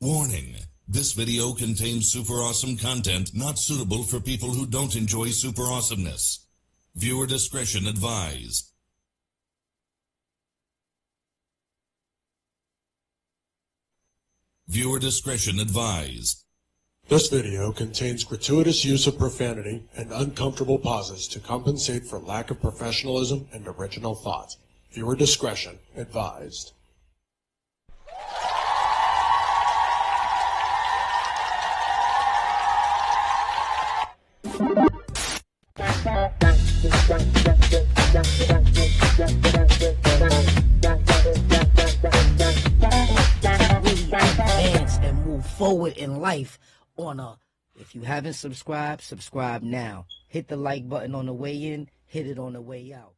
Warning. This video contains super awesome content not suitable for people who don't enjoy super awesomeness. Viewer discretion advised. Viewer discretion advised. This video contains gratuitous use of profanity and uncomfortable pauses to compensate for lack of professionalism and original thought. Viewer discretion advised. Advance and move forward in life on a, if you haven't subscribed, subscribe now. Hit the like button on the way in, hit it on the way out.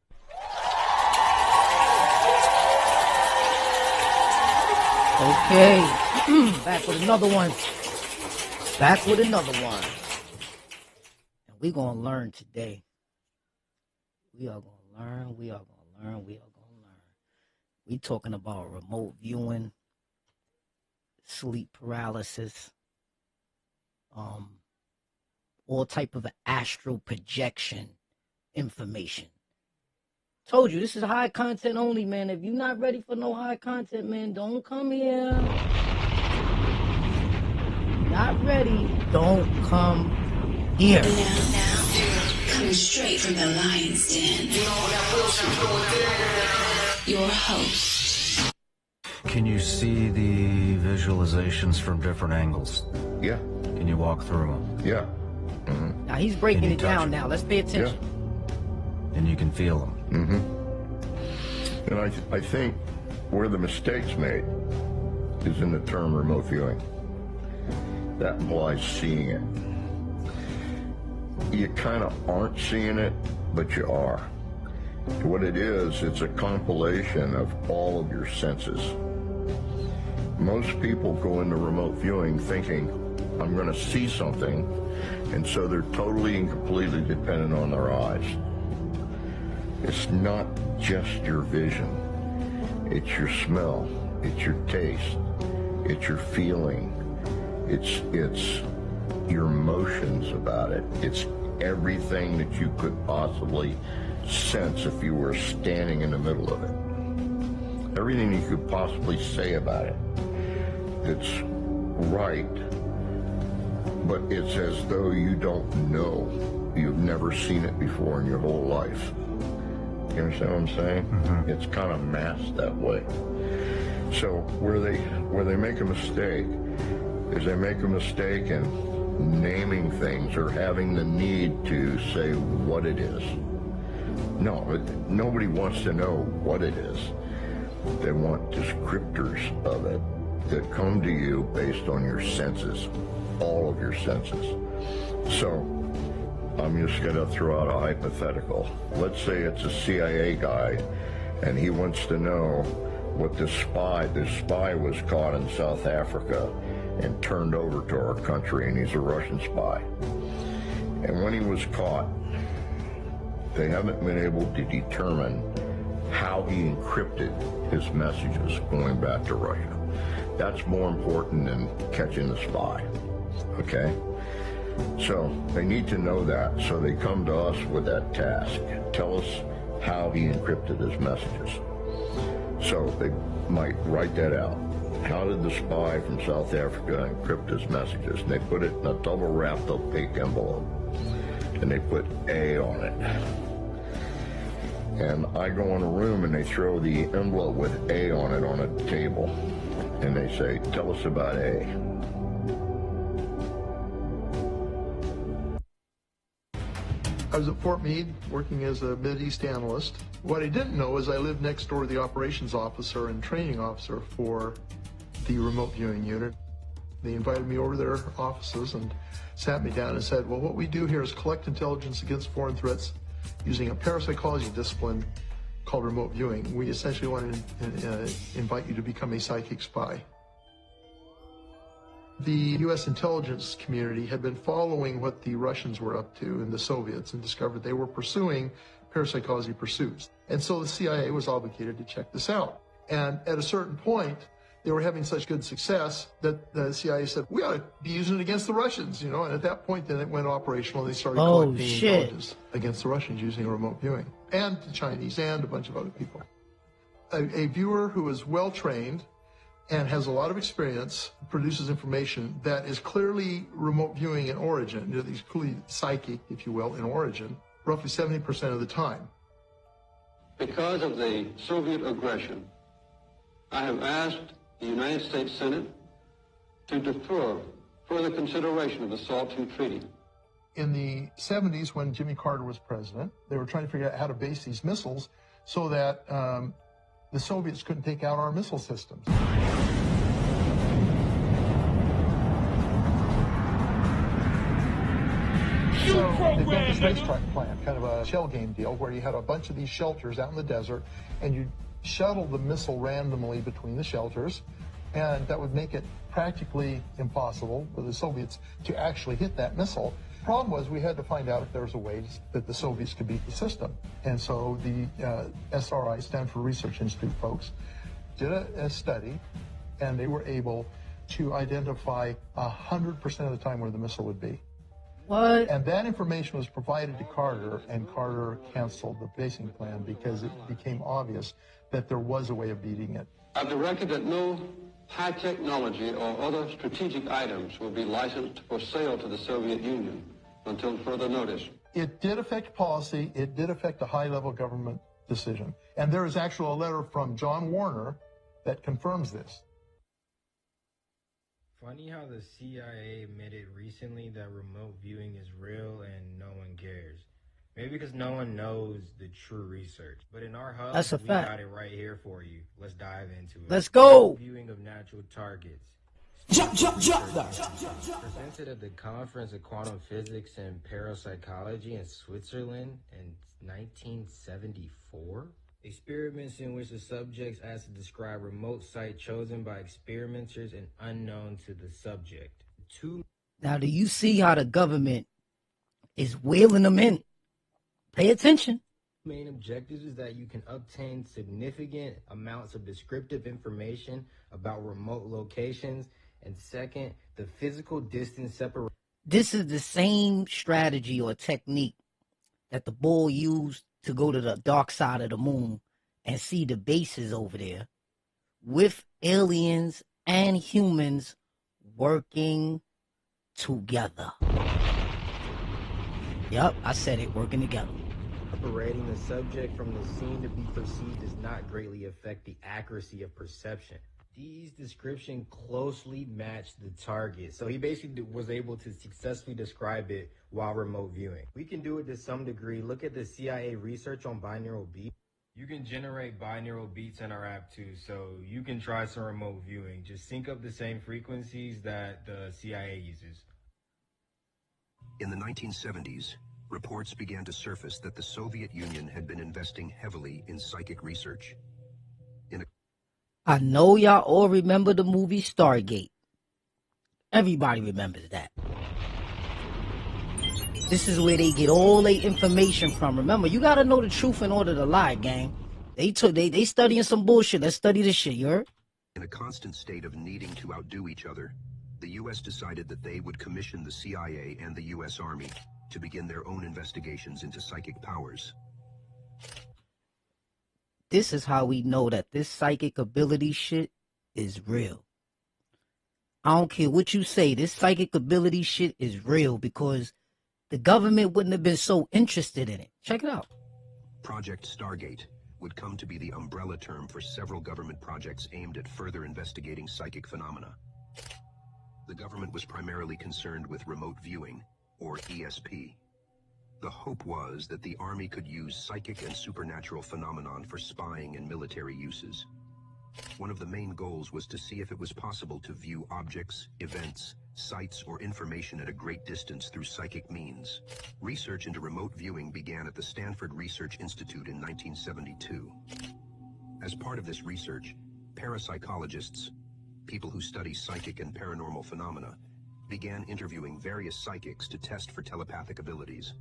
Okay, back with another one. And we're gonna learn today. We are gonna learn. We talking about remote viewing, sleep paralysis, all type of astral projection information. Told you, this is high content only, man. If you're not ready for no high content, man, don't come here. Not ready, don't come here. Now, coming straight from the lion's den, your host. Can you see the visualizations from different angles? Yeah. Can you walk through them? Yeah. Mm-hmm. Now he's breaking it down now. Let's pay attention. Yeah. And you can feel them. Mm-hmm. And I think where the mistake's made is in the term remote viewing. That implies seeing it. You kind of aren't seeing it, but you are. What it is, it's a compilation of all of your senses. Most people go into remote viewing thinking, I'm going to see something, and so they're totally and completely dependent on their eyes. It's not just your vision. It's your smell. It's your taste. It's your feeling. It's your emotions about it. It's everything that you could possibly sense if you were standing in the middle of it. Everything you could possibly say about it. It's right, but it's as though you don't know. You've never seen it before in your whole life. You understand what I'm saying? Mm-hmm. It's kind of masked that way. So where they make a mistake is they make a mistake in naming things or having the need to say what it is. No, nobody wants to know what it is. They want descriptors of it that come to you based on your senses, all of your senses. So I'm just going to throw out a hypothetical. Let's say it's a CIA guy, and he wants to know what this spy was caught in South Africa and turned over to our country, and he's a Russian spy. And when he was caught, they haven't been able to determine how he encrypted his messages going back to Russia. That's more important than catching the spy, okay? So they need to know that, so they come to us with that task. Tell us how he encrypted his messages. So they might write that out. How did the spy from South Africa encrypt his messages? And they put it in a double wrapped opaque envelope, and they put A on it. And I go in a room and they throw the envelope with A on it on a table, and they say, tell us about A. I was at Fort Meade working as a Mideast analyst. What I didn't know is I lived next door to the operations officer and training officer for the remote viewing unit. They invited me over to their offices and sat me down and said, well, what we do here is collect intelligence against foreign threats using a parapsychology discipline called remote viewing. We essentially want to invite you to become a psychic spy. The U.S. intelligence community had been following what the Russians were up to and the Soviets and discovered they were pursuing parapsychology pursuits. And so the CIA was obligated to check this out. And at a certain point, They were having such good success that the CIA said, we ought to be using it against the Russians, and at that point then it went operational. They started collecting intelligence against the Russians using remote viewing, and the Chinese, and a bunch of other people. A viewer who is well-trained and has a lot of experience produces information that is clearly remote viewing in origin, is clearly psychic, if you will, in origin, roughly 70% of the time. Because of the Soviet aggression, I have asked the United States Senate to defer further consideration of the SALT II treaty. In the 70s, when Jimmy Carter was president, they were trying to figure out how to base these missiles so that the Soviets couldn't take out our missile systems. So they built a space plant, kind of a shell game deal, where you had a bunch of these shelters out in the desert, and you shuttle the missile randomly between the shelters, and that would make it practically impossible for the Soviets to actually hit that missile. The problem was we had to find out if there was a way that the Soviets could beat the system. And so the SRI, Stanford Research Institute folks, did a study, and they were able to identify 100% of the time where the missile would be. What? And that information was provided to Carter, and Carter canceled the basing plan because it became obvious that there was a way of beating it. I've directed that no high technology or other strategic items will be licensed for sale to the Soviet Union until further notice. It did affect policy. It did affect a high-level government decision. And there is actually a letter from John Warner that confirms this. Funny how the CIA admitted recently that remote viewing is real and no one cares. Maybe because no one knows the true research. But in our hub, we got it right here for you. Let's dive into it. Let's go. Viewing of natural targets. Jump. Presented at the Conference of Quantum Physics and Parapsychology in Switzerland in 1974. Experiments in which the subjects asked to describe remote site chosen by experimenters and unknown to the subject. Now, do you see how the government is wheeling them in? Pay attention. Main objectives is that you can obtain significant amounts of descriptive information about remote locations, and second, the physical distance separation. This is the same strategy or technique that the bull used to go to the dark side of the moon and see the bases over there, with aliens and humans working together. Yep, I said it, working together. Separating the subject from the scene to be perceived does not greatly affect the accuracy of perception. Dee's description closely matched the target, so he basically was able to successfully describe it while remote viewing. We can do it to some degree. Look at the CIA research on binaural beats. You can generate binaural beats in our app too, so you can try some remote viewing. Just sync up the same frequencies that the CIA uses. In the 1970s, reports began to surface that the Soviet Union had been investing heavily in psychic research. I know y'all all remember the movie Stargate. Everybody remembers that. This is where they get all their information from. Remember, you gotta know the truth in order to lie, gang. They studying some bullshit. Let's study this shit, you heard? In a constant state of needing to outdo each other, the U.S. decided that they would commission the CIA and the U.S. Army to begin their own investigations into psychic powers. This is how we know that this psychic ability shit is real. I don't care what you say, this psychic ability shit is real because the government wouldn't have been so interested in it. Check it out. Project Stargate would come to be the umbrella term for several government projects aimed at further investigating psychic phenomena. The government was primarily concerned with remote viewing, or ESP. The hope was that the Army could use psychic and supernatural phenomenon for spying and military uses. One of the main goals was to see if it was possible to view objects, events, sites, or information at a great distance through psychic means. Research into remote viewing began at the Stanford Research Institute in 1972. As part of this research, parapsychologists, people who study psychic and paranormal phenomena, began interviewing various psychics to test for telepathic abilities.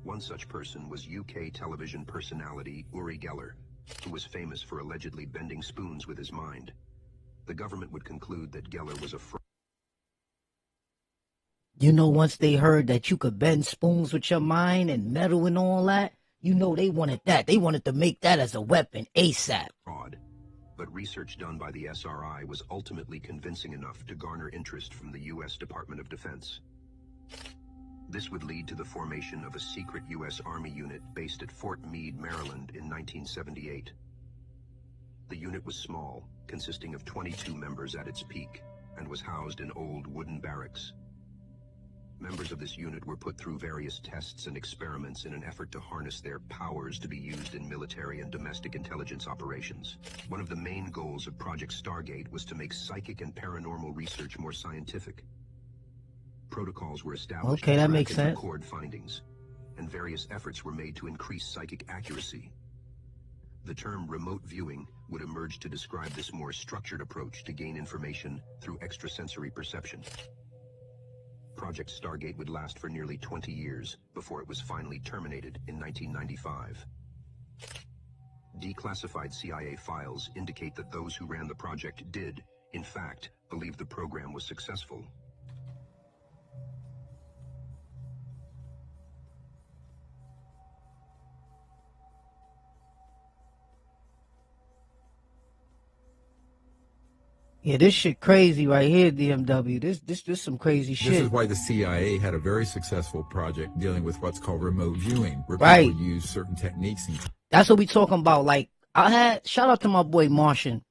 One such person was UK television personality Uri Geller, who was famous for allegedly bending spoons with his mind. the government would conclude that Geller was a fraud. You know, once they heard that you could bend spoons with your mind and metal and all that, you know they wanted that. They wanted to make that as a weapon ASAP. But research done by the SRI was ultimately convincing enough to garner interest from the U.S. Department of Defense. This would lead to the formation of a secret U.S. Army unit based at Fort Meade, Maryland in 1978. The unit was small, consisting of 22 members at its peak, and was housed in old wooden barracks. Members of this unit were put through various tests and experiments in an effort to harness their powers to be used in military and domestic intelligence operations. One of the main goals of Project Stargate was to make psychic and paranormal research more scientific. Protocols were established Okay, to that track makes and sense. record findings, and various efforts were made to increase psychic accuracy. The term remote viewing would emerge to describe this more structured approach to gain information through extrasensory perception. Project Stargate would last for nearly 20 years before it was finally terminated in 1995. Declassified CIA files indicate that those who ran the project did, in fact, believe the program was successful. Yeah, this shit crazy right here, DMW. This some crazy shit. This is why the CIA had a very successful project dealing with what's called remote viewing, where Right. people use certain techniques. That's what we talking about. Like, I had, shout out to my boy Martian.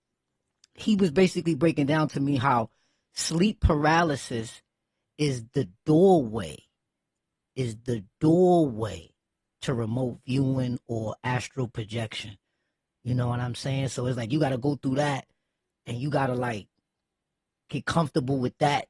He was basically breaking down to me how sleep paralysis is the doorway to remote viewing or astral projection. You know what I'm saying? So it's like you got to go through that, and you got to like get comfortable with that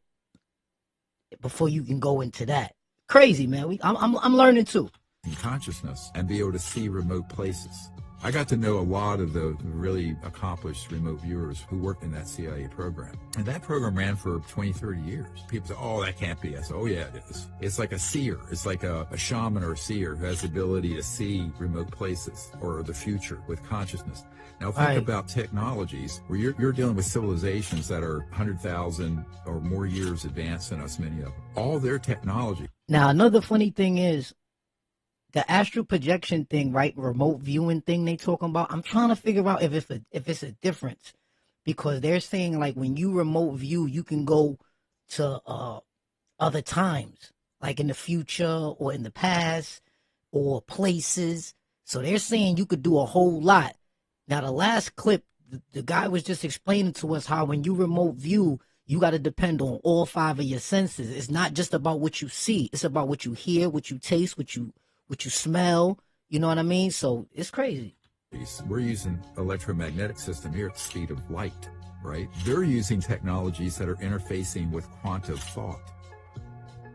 before you can go into that. Crazy, man. I'm learning too. Consciousness and be able to see remote places. I got to know a lot of the really accomplished remote viewers who worked in that CIA program. And that program ran for 20, 30 years. People say, oh, that can't be. I said, oh, yeah, it is. It's like a seer. It's like a shaman or a seer who has the ability to see remote places or the future with consciousness. Now, think about technologies where you're dealing with civilizations that are 100,000 or more years advanced than us, many of them. All their technology. Now, another funny thing is, the astral projection thing, right? Remote viewing thing they talking about. I'm trying to figure out if it's a difference, because they're saying like when you remote view, you can go to other times, like in the future or in the past or places. So they're saying you could do a whole lot. Now, the last clip, the guy was just explaining to us how when you remote view, you got to depend on all 5 of your senses. It's not just about what you see. It's about what you hear, what you taste, what you smell, you know what I mean? So it's crazy. We're using electromagnetic system here at the speed of light, right? They're using technologies that are interfacing with quantum thought.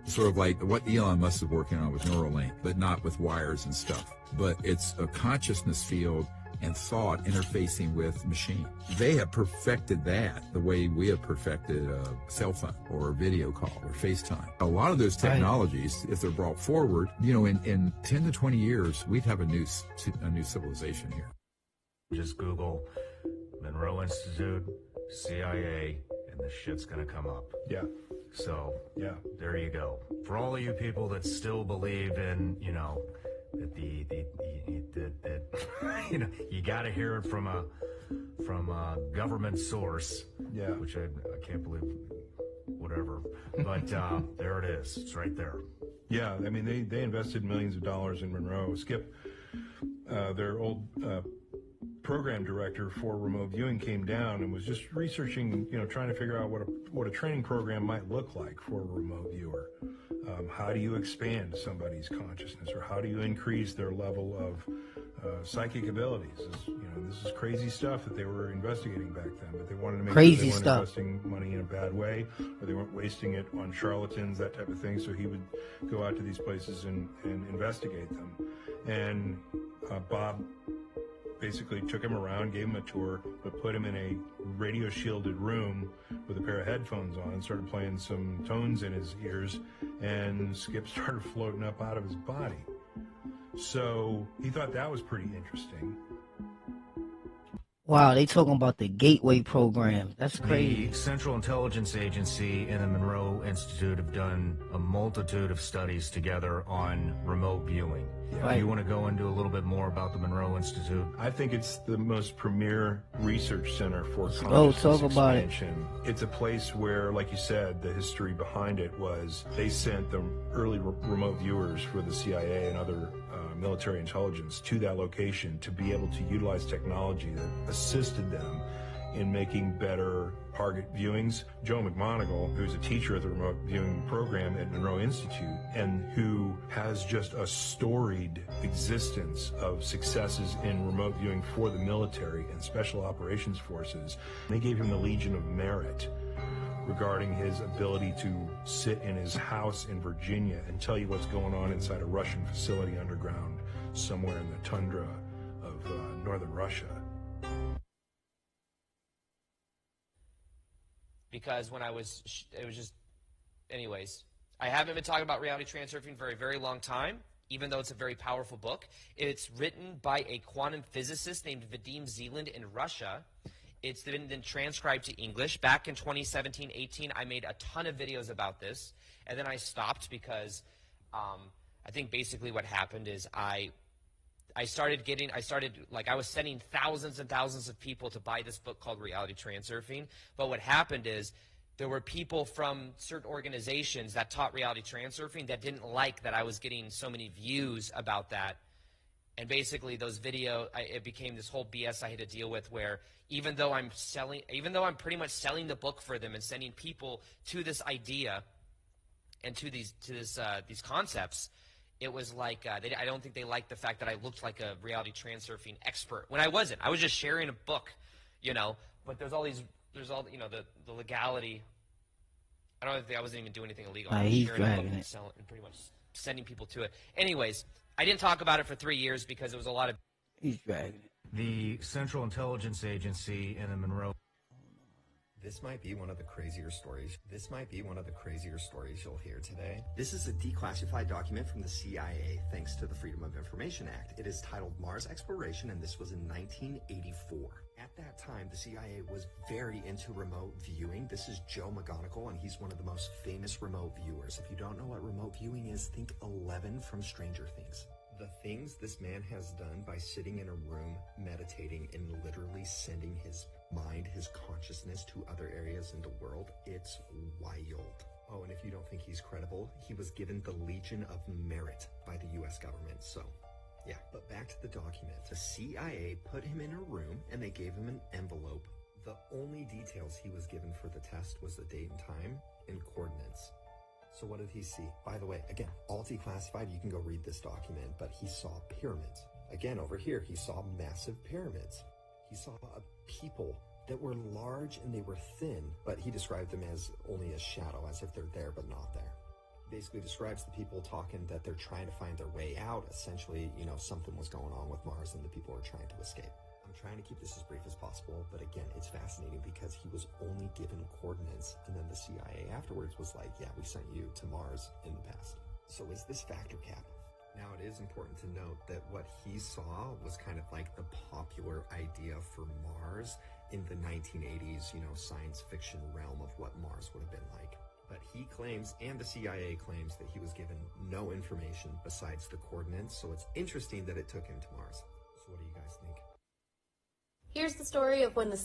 Sort of like what Elon Musk is working on with Neuralink, but not with wires and stuff. But it's a consciousness field and thought interfacing with machine. They have perfected that the way we have perfected a cell phone or a video call or FaceTime. A lot of those technologies, if they're brought forward, you know, in 10 to 20 years, we'd have a new civilization here. Just Google Monroe Institute, CIA, and the shit's gonna come up. Yeah. So, yeah, there you go. For all of you people that still believe in, you know, that you know, you got to hear it from a government source. Yeah. Which I can't believe, whatever. But there it is. It's right there. Yeah, I mean, they invested millions of dollars in Monroe. Skip, their old program director for remote viewing, came down and was just researching, you know, trying to figure out what a training program might look like for a remote viewer. How do you expand somebody's consciousness, or how do you increase their level of psychic abilities? This is crazy stuff that they were investigating back then, but they wanted to make sure they weren't investing money in a bad way, or they weren't wasting it on charlatans, that type of thing. So he would go out to these places and investigate them. And Bob basically took him around, gave him a tour, but put him in a radio shielded room with a pair of headphones on, started playing some tones in his ears, and Skip started floating up out of his body. So he thought that was pretty interesting. Wow, they talking about the Gateway program. That's crazy. The Central Intelligence Agency and the Monroe Institute have done a multitude of studies together on remote viewing. Right. You want to go into a little bit more about the Monroe Institute? I think it's the most premier research center for talk about it. expansion. It's a place where, like you said, the history behind it was they sent the early remote viewers for the CIA and other military intelligence to that location to be able to utilize technology that assisted them in making better target viewings. Joe McMoneagle, who's a teacher at the remote viewing program at Monroe Institute and who has just a storied existence of successes in remote viewing for the military and special operations forces, they gave him the Legion of Merit regarding his ability to sit in his house in Virginia and tell you what's going on inside a Russian facility underground somewhere in the tundra of northern Russia. Because when it was just, anyways, I haven't been talking about reality transurfing for a very long time, even though it's a very powerful book. It's written by a quantum physicist named Vadim Zeland in Russia. It's been then transcribed to English. Back in 2017-18, I made a ton of videos about this, and then I stopped because I think basically what happened is I was sending thousands and thousands of people to buy this book called Reality Transurfing. But what happened is there were people from certain organizations that taught reality transurfing that didn't like that I was getting so many views about that. And basically those it became this whole BS I had to deal with where even though I'm pretty much selling the book for them and sending people to this idea and to these concepts, it was like I don't think they liked the fact that I looked like a reality transurfing expert when I wasn't. I was just sharing a book, but there's all the legality. I don't think I wasn't even doing anything illegal. I was he's sharing a book dragging and it. and pretty much sending people to it. Anyways, I didn't talk about it for 3 years because it was a lot of. He's dragging it. The Central Intelligence Agency and the Monroe. This might be one of the crazier stories. You'll hear today. This is a declassified document from the CIA thanks to the Freedom of Information Act. It is titled Mars Exploration, and this was in 1984. At that time, the CIA was very into remote viewing. This is Joe McGonigal, and he's one of the most famous remote viewers. If you don't know what remote viewing is, think 11 from Stranger Things. The things this man has done by sitting in a room, meditating, and literally sending his mind, his consciousness to other areas in the world, it's wild. Oh, and if you don't think he's credible, he was given the Legion of Merit by the U.S. government, so yeah. But back to the document. The CIA put him in a room and they gave him an envelope. The only details he was given for the test was the date and time and coordinates. So what did he see? By the way, again, all declassified, you can go read this document, but he saw pyramids. Again, over here, he saw massive pyramids. He saw people that were large and they were thin, but he described them as only a shadow, as if they're there but not there. Basically describes the people talking that they're trying to find their way out. Essentially, something was going on with Mars and the people were trying to escape. I'm trying to keep this as brief as possible, but again, it's fascinating because he was only given coordinates, and then the CIA afterwards was like, yeah, we sent you to Mars in the past. So is this factor cap? Now, it is important to note that what he saw was kind of like the popular idea for Mars in the 1980s, science fiction realm of what Mars would have been like. But he claims, and the CIA claims, that he was given no information besides the coordinates, so it's interesting that it took him to Mars. So what do you guys think? Here's the story of when the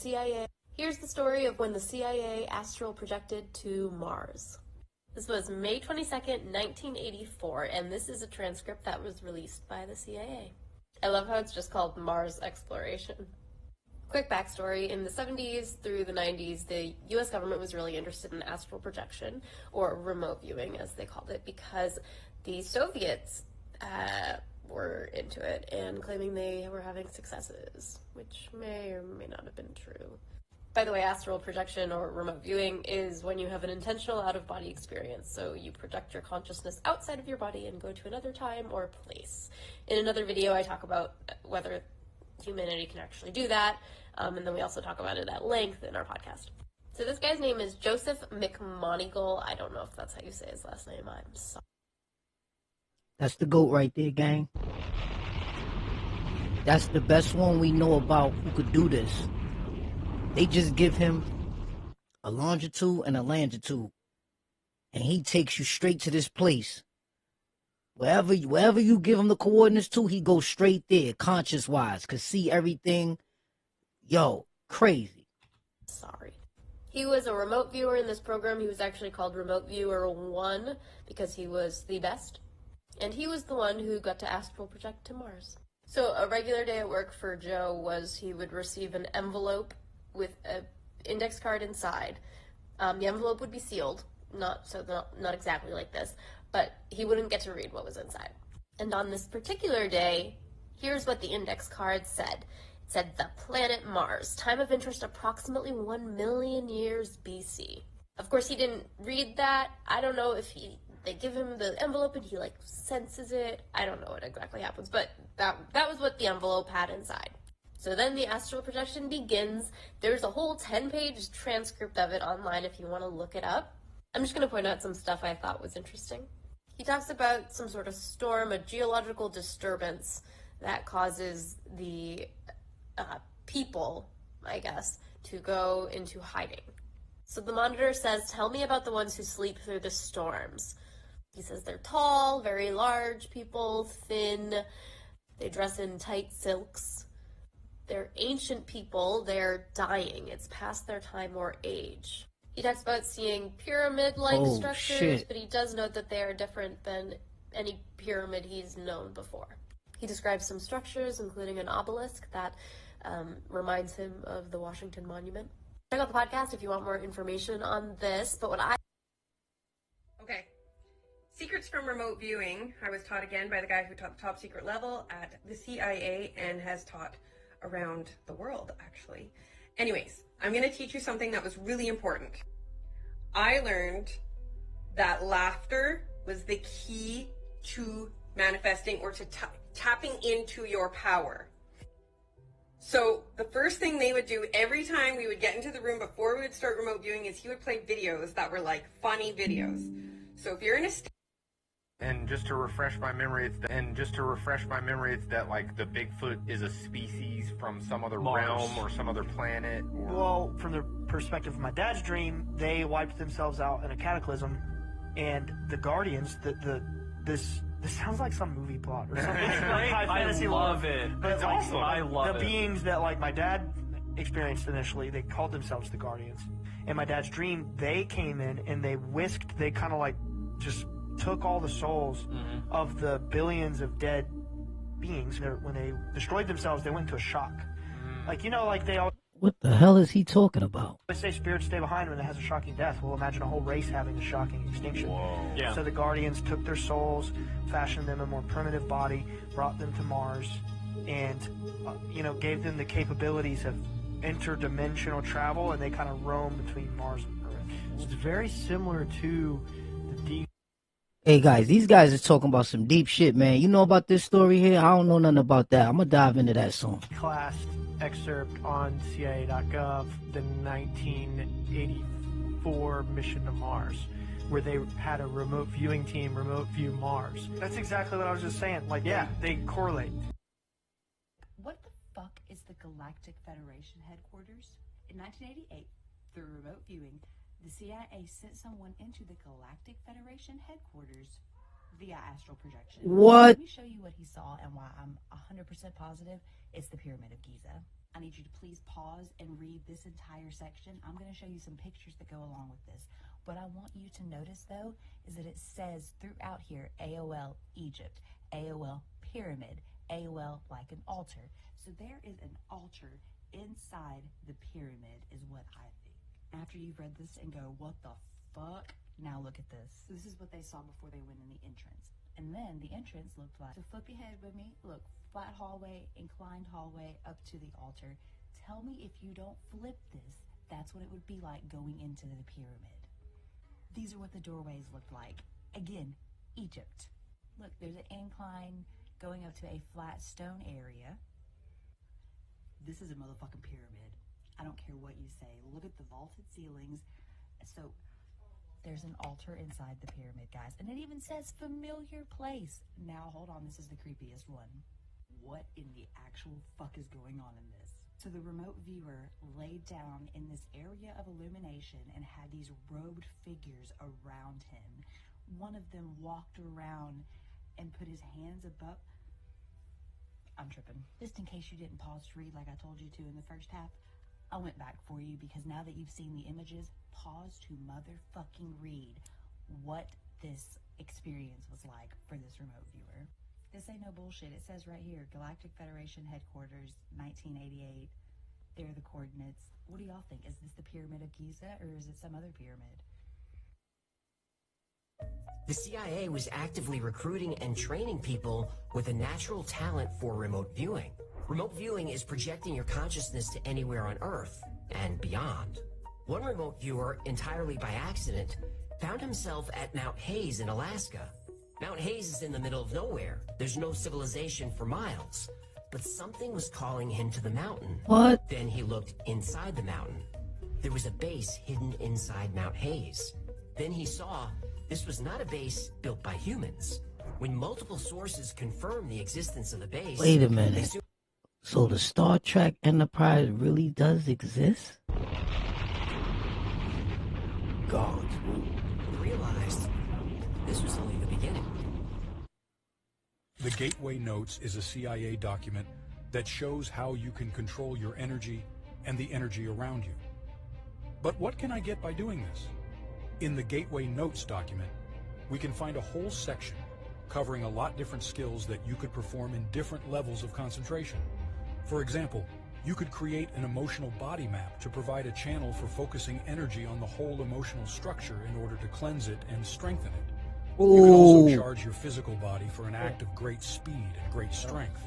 CIA astral projected to Mars. This was May 22nd, 1984, and this is a transcript that was released by the CIA. I love how it's just called Mars Exploration. Quick backstory, in the 70s through the 90s, the US government was really interested in astral projection, or remote viewing as they called it, because the Soviets were into it and claiming they were having successes, which may or may not have been true. By the way, astral projection or remote viewing is when you have an intentional out-of-body experience. So you project your consciousness outside of your body and go to another time or place. In another video, I talk about whether humanity can actually do that, and then we also talk about it at length in our podcast. So this guy's name is Joseph McMoneagle. I don't know if that's how you say his last name. I'm sorry. That's the GOAT right there, gang. That's the best one we know about who could do this. They just give him a longitude and a longitude, and he takes you straight to this place. Wherever you give him the coordinates to, he goes straight there, conscious-wise, could see everything. Yo, crazy. Sorry. He was a remote viewer in this program. He was actually called Remote Viewer 1 because he was the best. And he was the one who got to astral project to Mars. So a regular day at work for Joe was he would receive an envelope with an index card inside. The envelope would be sealed, not exactly like this, but he wouldn't get to read what was inside. And on this particular day, here's what the index card said. It said, the planet Mars, time of interest approximately 1 million years BC. Of course, he didn't read that. I don't know if they give him the envelope and he like senses it. I don't know what exactly happens, but that was what the envelope had inside. So then the astral projection begins. There's a whole 10-page transcript of it online if you want to look it up. I'm just going to point out some stuff I thought was interesting. He talks about some sort of storm, a geological disturbance that causes the people, I guess, to go into hiding. So the monitor says, tell me about the ones who sleep through the storms. He says they're tall, very large people, thin, they dress in tight silks. They're ancient people, they're dying. It's past their time or age. He talks about seeing pyramid-like structures, but he does note that they are different than any pyramid he's known before. He describes some structures, including an obelisk that reminds him of the Washington Monument. Check out the podcast if you want more information on this, but Okay. Secrets from remote viewing. I was taught again by the guy who taught the top secret level at the CIA and has taught around the world, actually. Anyways, I'm going to teach you something that was really important. I learned that laughter was the key to manifesting or to tapping into your power. So the first thing they would do every time we would get into the room before we would start remote viewing is he would play videos that were like funny videos. So if you're in a And just to refresh my memory, it's that like the Bigfoot is a species from some other realm or some other planet. Well, from the perspective of my dad's dream, they wiped themselves out in a cataclysm, and the Guardians, this sounds like some movie plot or something. High fantasy love lore. it. But It's like, awesome. I love the it. beings that like my dad experienced initially, they called themselves the Guardians. In my dad's dream, they came in and they kind of like just took all the souls of the billions of dead beings. When they destroyed themselves, they went into a shock. Like, you know, like they all What the hell is he talking about? always say spirits stay behind when it has a shocking death. Well, imagine a whole race having a shocking extinction. Whoa. Yeah. So the Guardians took their souls, fashioned them a more primitive body, brought them to Mars, and gave them the capabilities of interdimensional travel, and they kind of roam between Mars and Earth. It's very similar to the deep. Hey guys, these guys are talking about some deep shit, man. You know about this story here? I don't know nothing about that. I'm gonna dive into that soon. Class excerpt on CIA.gov, the 1984 mission to Mars, where they had a remote viewing team, remote view Mars. That's exactly what I was just saying. Like, yeah, they correlate. What the fuck is the Galactic Federation headquarters? In 1988, through remote viewing, the CIA sent someone into the Galactic Federation headquarters via astral projection. What? Let me show you what he saw and why I'm 100% positive it's the Pyramid of Giza. I need you to please pause and read this entire section. I'm going to show you some pictures that go along with this. What I want you to notice, though, is that it says throughout here, AOL Egypt, AOL Pyramid, AOL like an altar. So there is an altar inside the pyramid is what I think. After you've read this and go, what the fuck? Now look at this. This is what they saw before they went in the entrance. And then the entrance looked like, so flip your head with me, look, flat hallway, inclined hallway up to the altar. Tell me if you don't flip this, that's what it would be like going into the pyramid. These are what the doorways looked like. Again, Egypt. Look, there's an incline going up to a flat stone area. This is a motherfucking pyramid. I don't care what you say. Look at the vaulted ceilings. So there's an altar inside the pyramid, guys. And it even says familiar place. Now, hold on. This is the creepiest one. what in the actual fuck is going on in this? So the remote viewer laid down in this area of illumination and had these robed figures around him. One of them walked around and put his hands above. I'm tripping. Just in case you didn't pause to read like I told you to in the first half, I went back for you because now that you've seen the images, pause to motherfucking read what this experience was like for this remote viewer. This ain't no bullshit. It says right here, Galactic Federation Headquarters, 1988. There are the coordinates. What do y'all think? Is this the Pyramid of Giza or is it some other pyramid? The CIA was actively recruiting and training people with a natural talent for remote viewing. Remote viewing is projecting your consciousness to anywhere on Earth and beyond. One remote viewer, entirely by accident, found himself at Mount Hayes in Alaska. Mount Hayes is in the middle of nowhere. There's no civilization for miles. But something was calling him to the mountain. What? Then he looked inside the mountain. There was a base hidden inside Mount Hayes. Then he saw this was not a base built by humans. When multiple sources confirmed the existence of the base... Wait a minute. So the Star Trek Enterprise really does exist? God's rule. Realized this was only the beginning. The Gateway Notes is a CIA document that shows how you can control your energy and the energy around you. But what can I get by doing this? In the Gateway Notes document, we can find a whole section covering a lot different skills that you could perform in different levels of concentration. For example, you could create an emotional body map to provide a channel for focusing energy on the whole emotional structure in order to cleanse it and strengthen it. You can also charge your physical body for an act of great speed and great strength,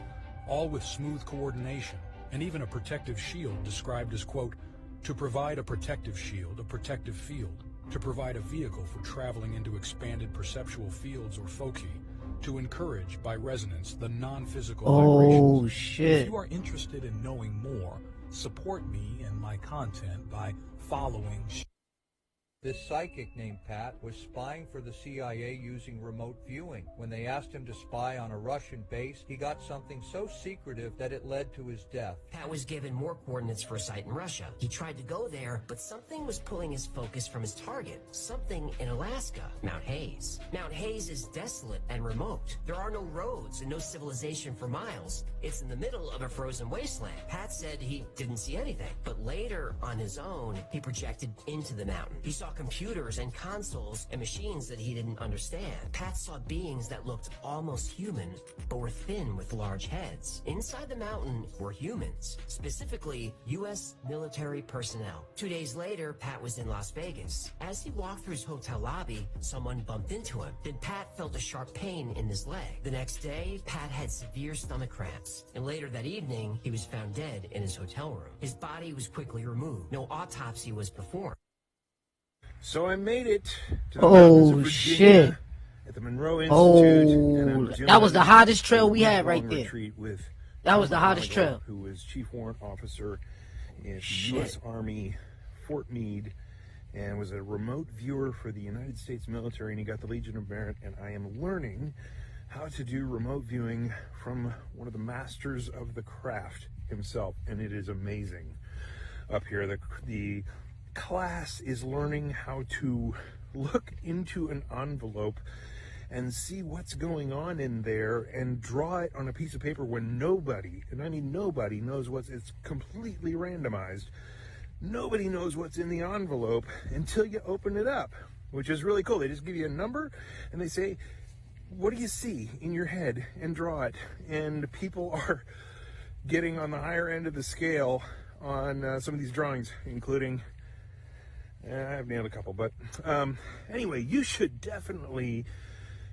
all with smooth coordination, and even a protective shield described as, quote, to provide a protective shield, a protective field, to provide a vehicle for traveling into expanded perceptual fields or foci, to encourage, by resonance, the non-physical vibrations. Shit. If you are interested in knowing more, support me and my content by following. This psychic named Pat was spying for the CIA using remote viewing. When they asked him to spy on a Russian base, he got something so secretive that it led to his death. Pat was given more coordinates for a site in Russia. He tried to go there, but something was pulling his focus from his target. Something in Alaska, Mount Hayes. Mount Hayes is desolate and remote. There are no roads and no civilization for miles. It's in the middle of a frozen wasteland. Pat said he didn't see anything, but later, on his own, he projected into the mountain. He saw computers and consoles and machines that he didn't understand. Pat saw beings that looked almost human, but were thin with large heads. Inside the mountain were humans, specifically U.S. military personnel. 2 days later, Pat was in Las Vegas. As he walked through his hotel lobby, someone bumped into him. Then Pat felt a sharp pain in his leg. The next day, Pat had severe stomach cramps. And later that evening, he was found dead in his hotel room. His body was quickly removed. No autopsy was performed. So I made it to the mountains of Virginia shit. at the Monroe Institute. And I'm doing that was the this hottest trail we had week-long right there. retreat with That was the Tom hottest Donegal, trail. Who was Chief Warrant Officer at the U.S. Army, Fort Meade, and was a remote viewer for the United States military, and he got the Legion of Merit, and I am learning how to do remote viewing from one of the masters of the craft himself, and it is amazing. Up here, the class is learning how to look into an envelope and see what's going on in there and draw it on a piece of paper when nobody, and I mean nobody, knows it's completely randomized. Nobody knows what's in the envelope until you open it up, which is really cool. They just give you a number and they say, what do you see in your head, and draw it. And people are getting on the higher end of the scale on some of these drawings, including, I've nailed a couple, but anyway, you should definitely,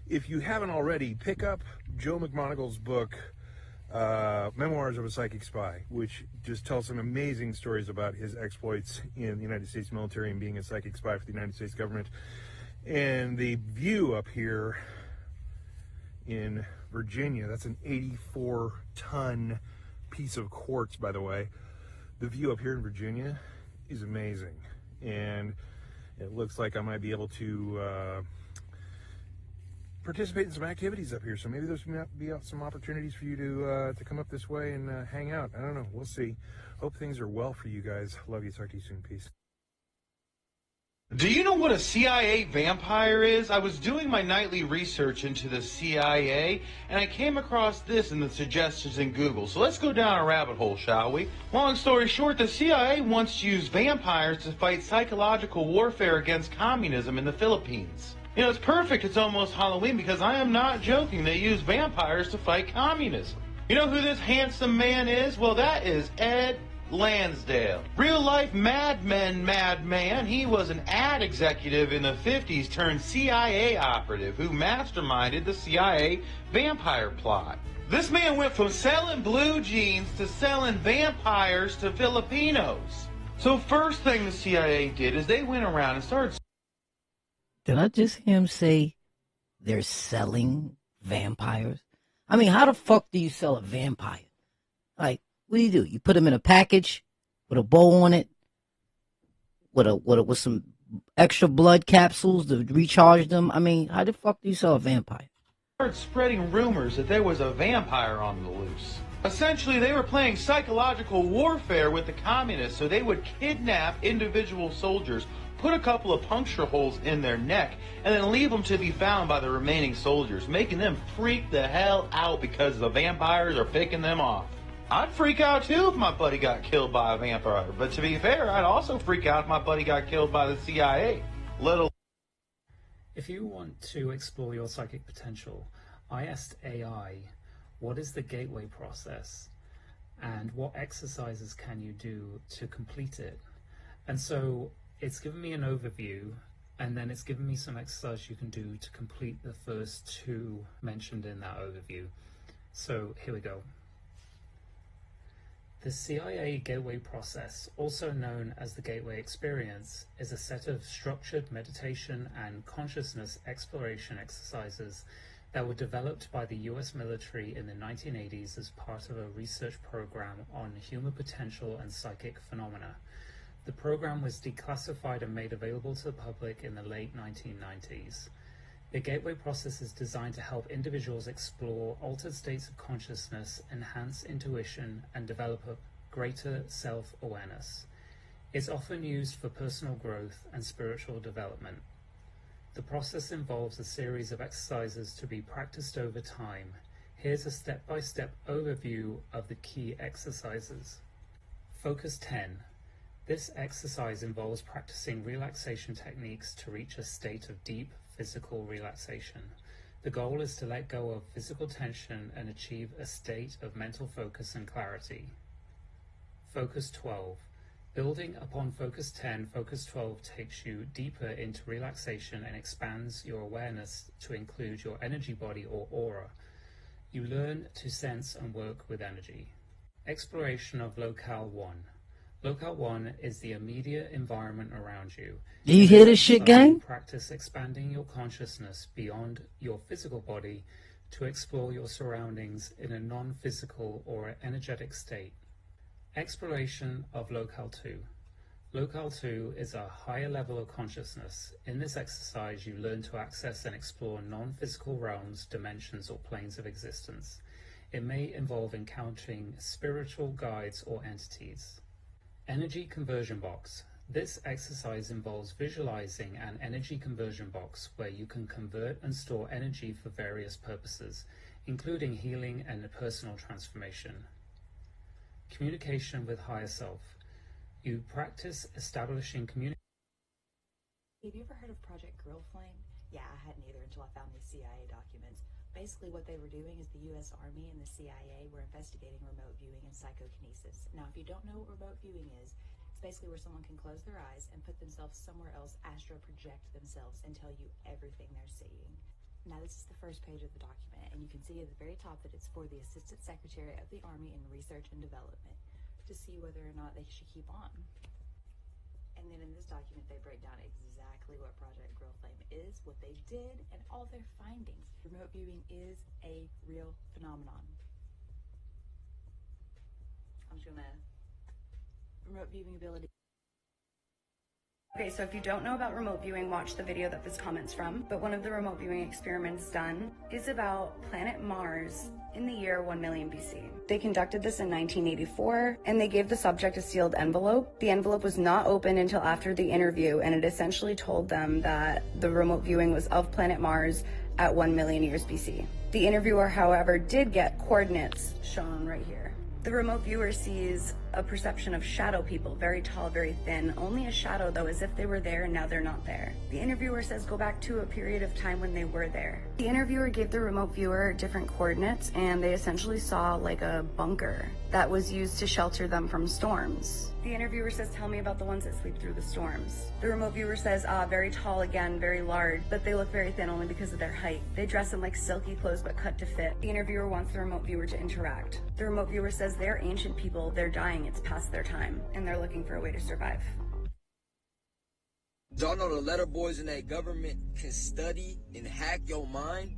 if you haven't already, pick up Joe McMoneagle's book, Memoirs of a Psychic Spy, which just tells some amazing stories about his exploits in the United States military and being a psychic spy for the United States government. And the view up here in Virginia, that's an 84-ton piece of quartz, by the way. The view up here in Virginia is amazing, and it looks like I might be able to participate in some activities up here. So maybe there's going to be some opportunities for you to come up this way and hang out. I don't know. We'll see. Hope things are well for you guys. Love you. Talk to you soon. Peace. Do you know what a CIA vampire is? I was doing my nightly research into the CIA, and I came across this in the suggestions in Google. So let's go down a rabbit hole, shall we? Long story short, the CIA wants to use vampires to fight psychological warfare against communism in the Philippines. You know, it's perfect. It's almost Halloween because I am not joking. They use vampires to fight communism. You know who this handsome man is? Well, that is Ed Lansdale. Real life madman. He was an ad executive in the 50s turned CIA operative who masterminded the CIA vampire plot. This man went from selling blue jeans to selling vampires to Filipinos. So first thing the CIA did is they went around and started... Did I just hear him say they're selling vampires? I mean, how the fuck do you sell a vampire? Like, what do? You put them in a package with a bow on it, with some extra blood capsules to recharge them. I mean, how the fuck do you sell a vampire? Started spreading rumors that there was a vampire on the loose. Essentially, they were playing psychological warfare with the communists, so they would kidnap individual soldiers, put a couple of puncture holes in their neck, and then leave them to be found by the remaining soldiers, making them freak the hell out because the vampires are picking them off. I'd freak out too if my buddy got killed by a vampire, but to be fair, I'd also freak out if my buddy got killed by the CIA. If you want to explore your psychic potential, I asked AI, what is the gateway process and what exercises can you do to complete it? And so it's given me an overview, and then it's given me some exercises you can do to complete the first two mentioned in that overview. So here we go. The CIA Gateway Process, also known as the Gateway Experience, is a set of structured meditation and consciousness exploration exercises that were developed by the US military in the 1980s as part of a research program on human potential and psychic phenomena. The program was declassified and made available to the public in the late 1990s. The Gateway Process is designed to help individuals explore altered states of consciousness, enhance intuition, and develop a greater self-awareness. It's often used for personal growth and spiritual development. The process involves a series of exercises to be practiced over time. Here's a step-by-step overview of the key exercises. Focus 10. This exercise involves practicing relaxation techniques to reach a state of deep physical relaxation. The goal is to let go of physical tension and achieve a state of mental focus and clarity. Focus 12. Building upon Focus 10, Focus 12 takes you deeper into relaxation and expands your awareness to include your energy body or aura. You learn to sense and work with energy. Exploration of Locale 1. Locale 1 is the immediate environment around you. Do you hear this shit, gang? Practice expanding your consciousness beyond your physical body to explore your surroundings in a non-physical or energetic state. Exploration of Locale 2. Locale 2 is a higher level of consciousness. In this exercise, you learn to access and explore non-physical realms, dimensions, or planes of existence. It may involve encountering spiritual guides or entities. Energy Conversion Box. This exercise involves visualizing an energy conversion box where you can convert and store energy for various purposes, including healing and personal transformation. Communication with Higher Self. You practice establishing communication. Have you ever heard of Project Grill Flame? Yeah, I hadn't either until I found these CIA documents. Basically what they were doing is the U.S. Army and the CIA were investigating remote viewing and psychokinesis. Now, if you don't know what remote viewing is, it's basically where someone can close their eyes and put themselves somewhere else, astral project themselves, and tell you everything they're seeing. Now, this is the first page of the document, and you can see at the very top that it's for the Assistant Secretary of the Army in Research and Development to see whether or not they should keep on. And then in this document, they break down exactly what Project Grill Flame is, what they did, and all their findings. Remote viewing is a real phenomenon. I'm just gonna... Remote viewing ability. Okay, so if you don't know about remote viewing, watch the video that this comment's from. But one of the remote viewing experiments done is about planet Mars in the year 1 million BC. They conducted this in 1984, and they gave the subject a sealed envelope. The envelope was not opened until after the interview, and it essentially told them that the remote viewing was of planet Mars at 1 million years BC. The interviewer, however, did get coordinates shown right here. The remote viewer sees a perception of shadow people, very tall, very thin, only a shadow though, as if they were there and now they're not there. The interviewer says go back to a period of time when they were there. The interviewer gave the remote viewer different coordinates, and they essentially saw like a bunker that was used to shelter them from storms. The interviewer says, tell me about the ones that sleep through the storms. The remote viewer says, very tall again, very large, but they look very thin only because of their height. They dress in like silky clothes but cut to fit. The interviewer wants the remote viewer to interact. The remote viewer says they're ancient people, they're dying, it's past their time, and they're looking for a way to survive. Y'all know the letter boys in that government can study and hack your mind?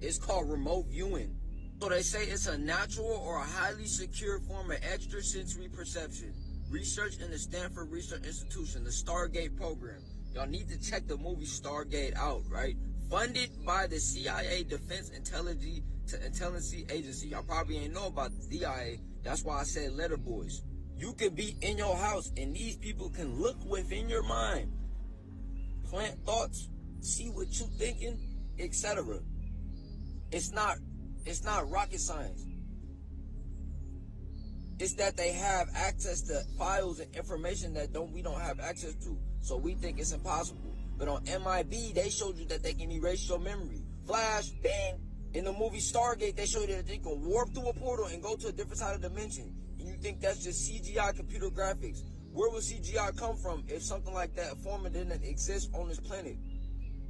It's called remote viewing. So they say it's a natural or a highly secure form of extrasensory perception. Research in the Stanford Research Institution, the Stargate program. Y'all need to check the movie Stargate out, right? Funded by the CIA Defense Intelligence Agency. Y'all probably ain't know about the DIA. That's why I said letter boys. You could be in your house and these people can look within your mind, plant thoughts, see what you thinking, etc. It's not rocket science. It's that they have access to files and information that we don't have access to. So we think it's impossible. But on MIB, they showed you that they can erase your memory. Flash, bang. In the movie Stargate, they showed you that they can warp through a portal and go to a different side of the dimension. And you think that's just CGI computer graphics. Where would CGI come from if something like that form didn't exist on this planet?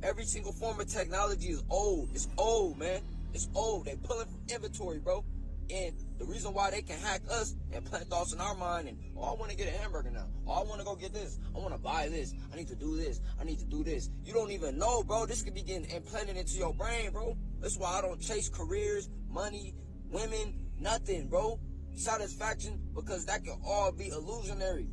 Every single form of technology is old. It's old, man. It's old. They pulling from inventory, bro. And the reason why they can hack us and plant thoughts in our mind and, oh, I want to get a hamburger now. Oh, I want to go get this. I want to buy this. I need to do this. I need to do this. You don't even know, bro. This could be getting implanted into your brain, bro. That's why I don't chase careers, money, women, nothing, bro. Satisfaction, because that can all be illusionary.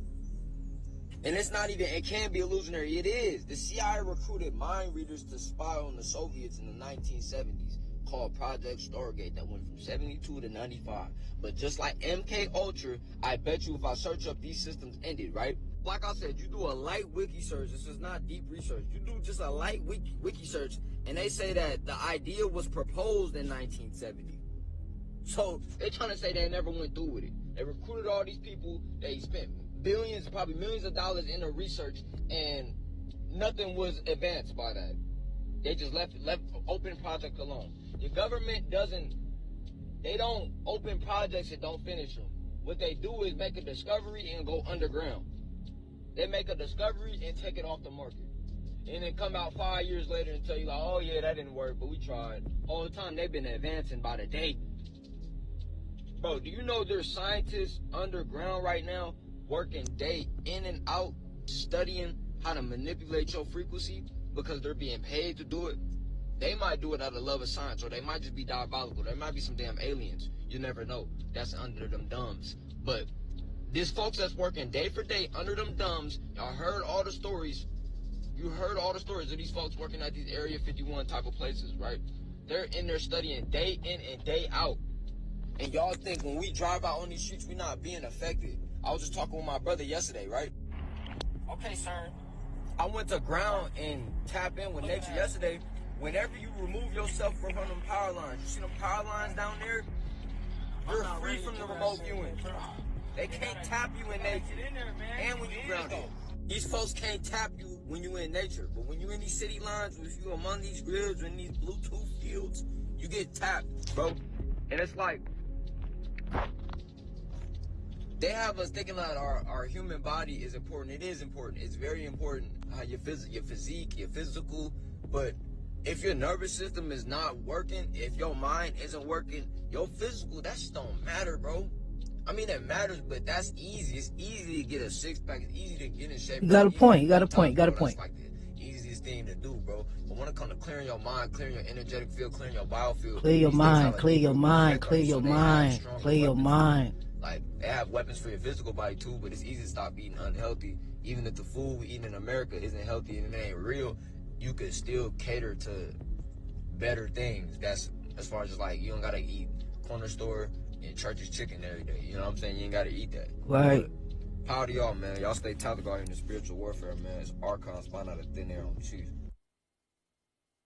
And it's not even, it can be illusionary. It is. The CIA recruited mind readers to spy on the Soviets in the 1970s. Called Project Stargate, that went from 72 to 95. But just like MK Ultra, I bet you if I search up, these systems ended, right? Like I said, you do a light wiki search. This is not deep research. You do just a light wiki search, and they say that the idea was proposed in 1970. So they're trying to say they never went through with it. They recruited all these people. They spent billions, probably millions of dollars in the research, and nothing was advanced by that. They just left open project alone. The government they don't open projects and don't finish them. What they do is make a discovery and go underground. They make a discovery and take it off the market. And then come out 5 years later and tell you like, oh yeah, that didn't work, but we tried. All the time they've been advancing by the day. Bro, do you know there's scientists underground right now working day in and out, studying how to manipulate your frequency because they're being paid to do it? They might do it out of love of science, or they might just be diabolical. There might be some damn aliens. You never know. That's under them dumbs. But these folks that's working day for day under them dumbs, y'all heard all the stories. You heard all the stories of these folks working at these Area 51 type of places, right? They're in there studying day in and day out. And y'all think when we drive out on these streets, we not being affected. I was just talking with my brother yesterday, right? Okay, sir. I went to ground and tap in with nature yesterday. Whenever you remove yourself from them power lines, you see them power lines down there? You're free from the remote viewing. They can't tap you in nature. And when you grounded. These folks can't tap you when you in nature. But when you in these city lines, when you among these grids, in these Bluetooth fields, you get tapped, bro. And it's like, they have us thinking that our human body is important. It is important. It's very important. How your physique, your physical, but if your nervous system is not working, if your mind isn't working, your physical, that just don't matter, bro. I mean, it matters, but that's easy. It's easy to get a six-pack. It's easy to get in shape. You got a point. You got a point. You got a point. That's like the easiest thing to do, bro. But when it comes to clearing your mind, clearing your energetic field, clearing your biofield. Clear your mind. Clear your mind. Clear your mind. Clear your mind. Like, they have weapons for your physical body too, but it's easy to stop eating unhealthy. Even if the food we eat in America isn't healthy and it ain't real, you could still cater to better things. That's as far as just like, you don't gotta eat corner store and Church's chicken every day. You know what I'm saying? You ain't gotta eat that. Right. But proud of y'all, man. Y'all stay tactical in the spiritual warfare, man. It's Archon spine out of thin air on the cheese.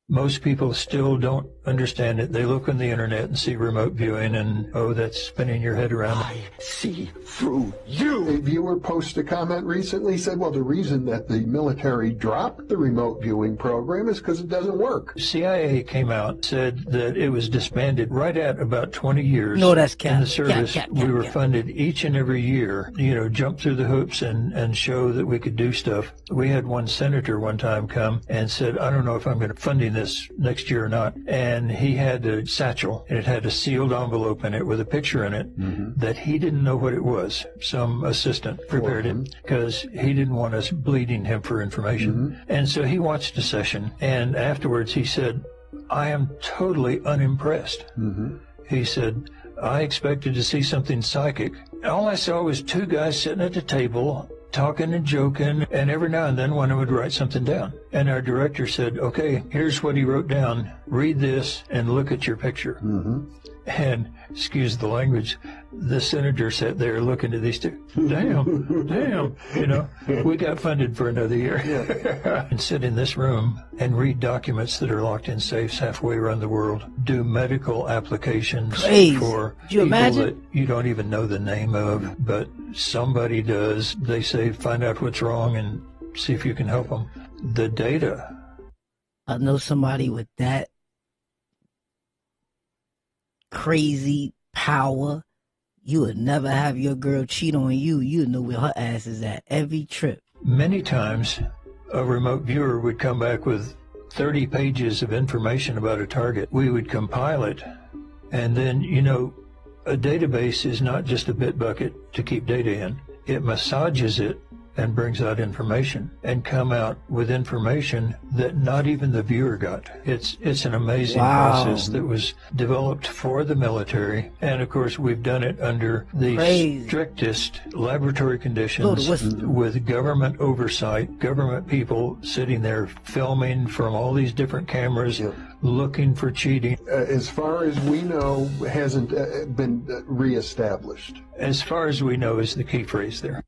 Most people still don't understand it. They look on the internet and see remote viewing and, oh, that's spinning your head around. I see through you. A viewer posted a comment recently, said, well, the reason that the military dropped the remote viewing program is because it doesn't work. CIA came out, said that it was disbanded right at about 20 years. No, that's cap. In the service, Cap. we were funded each and every year, jump through the hoops and show that we could do stuff. We had one senator one time come and said, I don't know if I'm going to funding this next year or not. And he had a satchel, and it had a sealed envelope in it with a picture in it that he didn't know what it was. Some assistant prepared it because he didn't want us bleeding him for information. And so he watched a session, and afterwards he said, I am totally unimpressed. He said, I expected to see something psychic. All I saw was two guys sitting at the table talking and joking, and every now and then one would write something down. And our director said, okay, here's what he wrote down. Read this and look at your picture. And, excuse the language, the senator sat there looking at these two. Damn, we got funded for another year. And sit in this room and read documents that are locked in safes halfway around the world. Do medical applications for people that you don't even know the name of, but somebody does. They say, find out what's wrong and see if you can help them. The data. I know somebody with that crazy power. You would never have your girl cheat on you. You know where her ass is at every trip. Many times, a remote viewer would come back with 30 pages of information about a target. We would compile it, and then, a database is not just a bit bucket to keep data in. It massages it and brings out information and come out with information that not even the viewer got. It's an amazing process that was developed for the military, and of course we've done it under the strictest laboratory conditions with government oversight, government people sitting there filming from all these different cameras, looking for cheating. As far as we know, hasn't been reestablished. As far as we know is the key phrase there.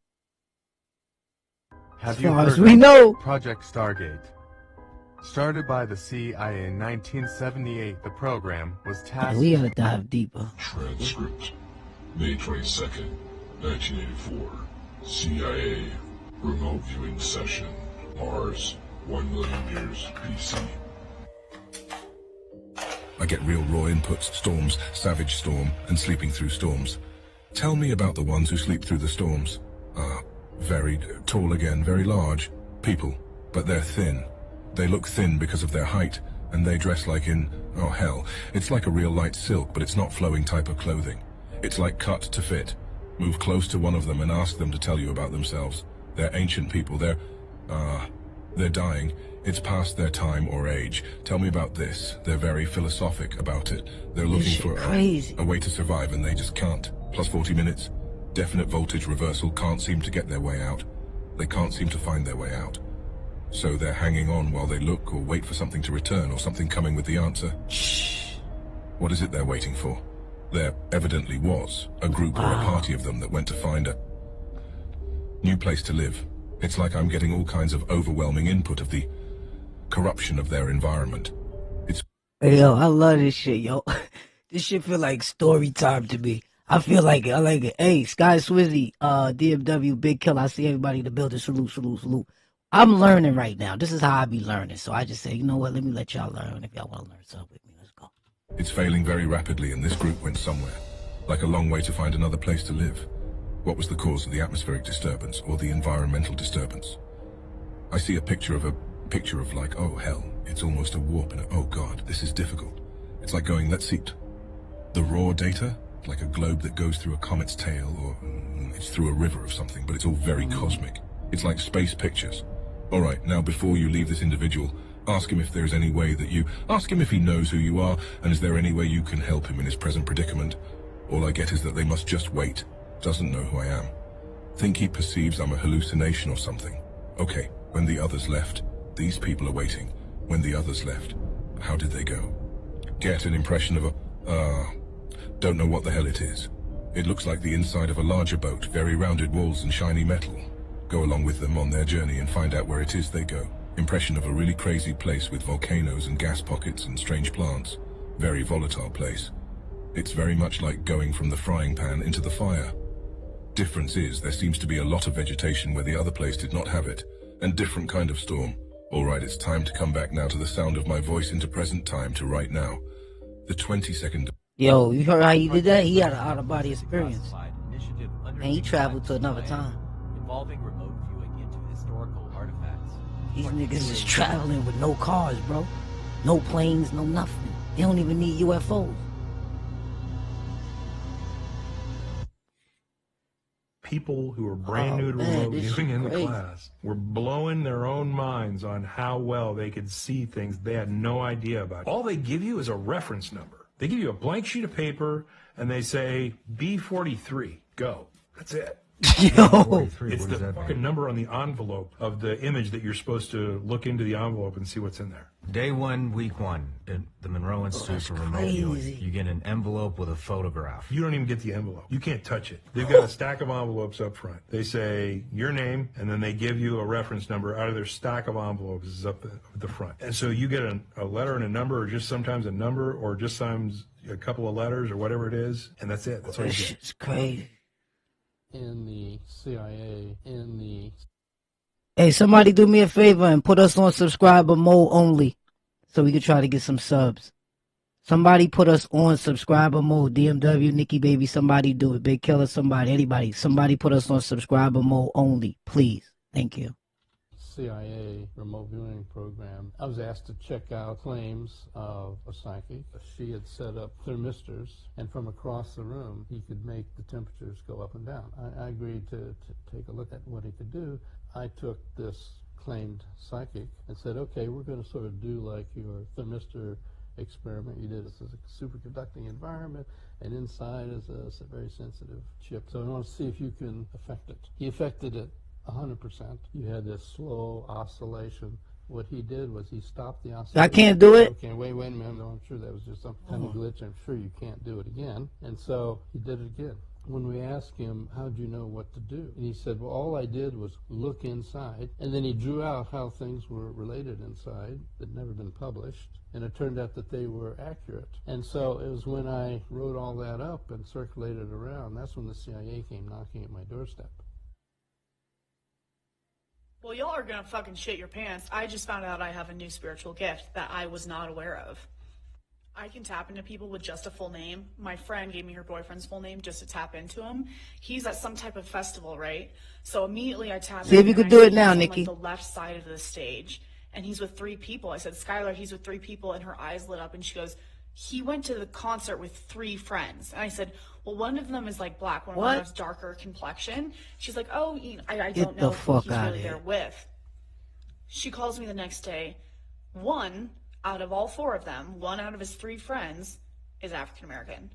Have As you far heard as we of know. Project Stargate? Started by the CIA in 1978, the program was tasked... We gotta dive deeper. Transcript, May 22nd, 1984. CIA, remote viewing session, Mars, 1 million years BC. I get real raw inputs, storms, Savage Storm, and Sleeping Through Storms. Tell me about the ones who sleep through the storms. Very tall again, very large. People, but they're thin. They look thin because of their height, and they dress like in, oh hell, it's like a real light silk, but it's not flowing type of clothing. It's like cut to fit. Move close to one of them and ask them to tell you about themselves. They're ancient people, they're dying. It's past their time or age. Tell me about this. They're very philosophic about it. They're looking for a way to survive, and they just can't. Plus 40 minutes. Definite voltage reversal, can't seem to get their way out. They can't seem to find their way out. So they're hanging on while they look or wait for something to return or something coming with the answer. Shh. What is it they're waiting for? There evidently was a group or a party of them that went to find a new place to live. It's like I'm getting all kinds of overwhelming input of the corruption of their environment. Hey, yo, I love this shit, yo. This shit feel like story time to me. I feel like it. I like it. Hey, Sky Swizzy, DMW, Big Kill. I see everybody in the building. Salute, salute, salute. I'm learning right now. This is how I be learning. So I just say, you know what? Let me let y'all learn. If y'all want to learn something with me, let's go. It's failing very rapidly, and this group went somewhere. Like a long way to find another place to live. What was the cause of the atmospheric disturbance or the environmental disturbance? I see a picture of like, oh hell, it's almost a warp and oh god, this is difficult. It's like going, let's see, the raw data, like a globe that goes through a comet's tail, or it's through a river of something, but it's all very cosmic. It's like space pictures. All right, now before you leave this individual, ask him if there's any way that ask him if he knows who you are, and is there any way you can help him in his present predicament. All I get is that they must just wait. Doesn't know who I am. Think he perceives I'm a hallucination or something. Okay, when the others left, these people are waiting. When the others left, how did they go? Get an impression of don't know what the hell it is. It looks like the inside of a larger boat, very rounded walls and shiny metal. Go along with them on their journey and find out where it is they go. Impression of a really crazy place with volcanoes and gas pockets and strange plants. Very volatile place. It's very much like going from the frying pan into the fire. Difference is, there seems to be a lot of vegetation where the other place did not have it, and different kind of storm. Alright, it's time to come back now to the sound of my voice into present time to right now. The 22nd... Yo, you heard how he did that? He had an out-of-body experience. And he traveled to another time. Involving remote viewing into historical artifacts. These niggas is traveling with no cars, bro. No planes, no nothing. They don't even need UFOs. People who are brand new to remote viewing in the class were blowing their own minds on how well they could see things they had no idea about. All they give you is a reference number. They give you a blank sheet of paper and they say B43, go. That's it. Yo, it's the fucking number on the envelope of the image that you're supposed to look into the envelope and see what's in there. Day 1, week 1, at the Monroe Institute for Remote Viewing. You get an envelope with a photograph. You don't even get the envelope. You can't touch it. They've got a stack of envelopes up front. They say your name, and then they give you a reference number out of their stack of envelopes is up at the front. And so you get a letter and a number, or just sometimes a number, or just sometimes a couple of letters, or whatever it is, and that's it. That's all you get. It's crazy. In the CIA, Hey, somebody do me a favor and put us on subscriber mode only so we can try to get some subs. Somebody put us on subscriber mode. DMW, Nikki Baby, somebody do it. Big Killer, somebody, anybody. Somebody put us on subscriber mode only, please. Thank you. CIA remote viewing program, I was asked to check out claims of a psychic. She had set up thermistors, and from across the room, he could make the temperatures go up and down. I agreed to take a look at what he could do. I took this claimed psychic and said, okay, we're going to sort of do like your thermistor experiment you did. This is a superconducting environment, and inside is a very sensitive chip. So I want to see if you can affect it. He affected it 100%. You had this slow oscillation. What he did was he stopped the oscillation. I can't do it? Okay, wait a minute. No, I'm sure that was just some kind of glitch. I'm sure you can't do it again. And so he did it again. When we asked him, how'd you know what to do? And he said, well, all I did was look inside. And then he drew out how things were related inside that had never been published. And it turned out that they were accurate. And so it was when I wrote all that up and circulated around, that's when the CIA came knocking at my doorstep. Well, y'all are gonna fucking shit your pants. I just found out I have a new spiritual gift that I was not aware of. I can tap into people with just a full name. My friend gave me her boyfriend's full name just to tap into him. He's at some type of festival, right? So immediately I tapped. See if you could do it now, Nikki. On like the left side of the stage, and he's with 3 people. I said, Skylar, he's with 3 people, and her eyes lit up, and she goes, he went to the concert with 3 friends. And I said, well, one of them is like black, one of them has darker complexion. She's like, oh, I don't know who he's really there with. She calls me the next day. 1 out of all 4 of them, 1 out of his 3 friends is African American.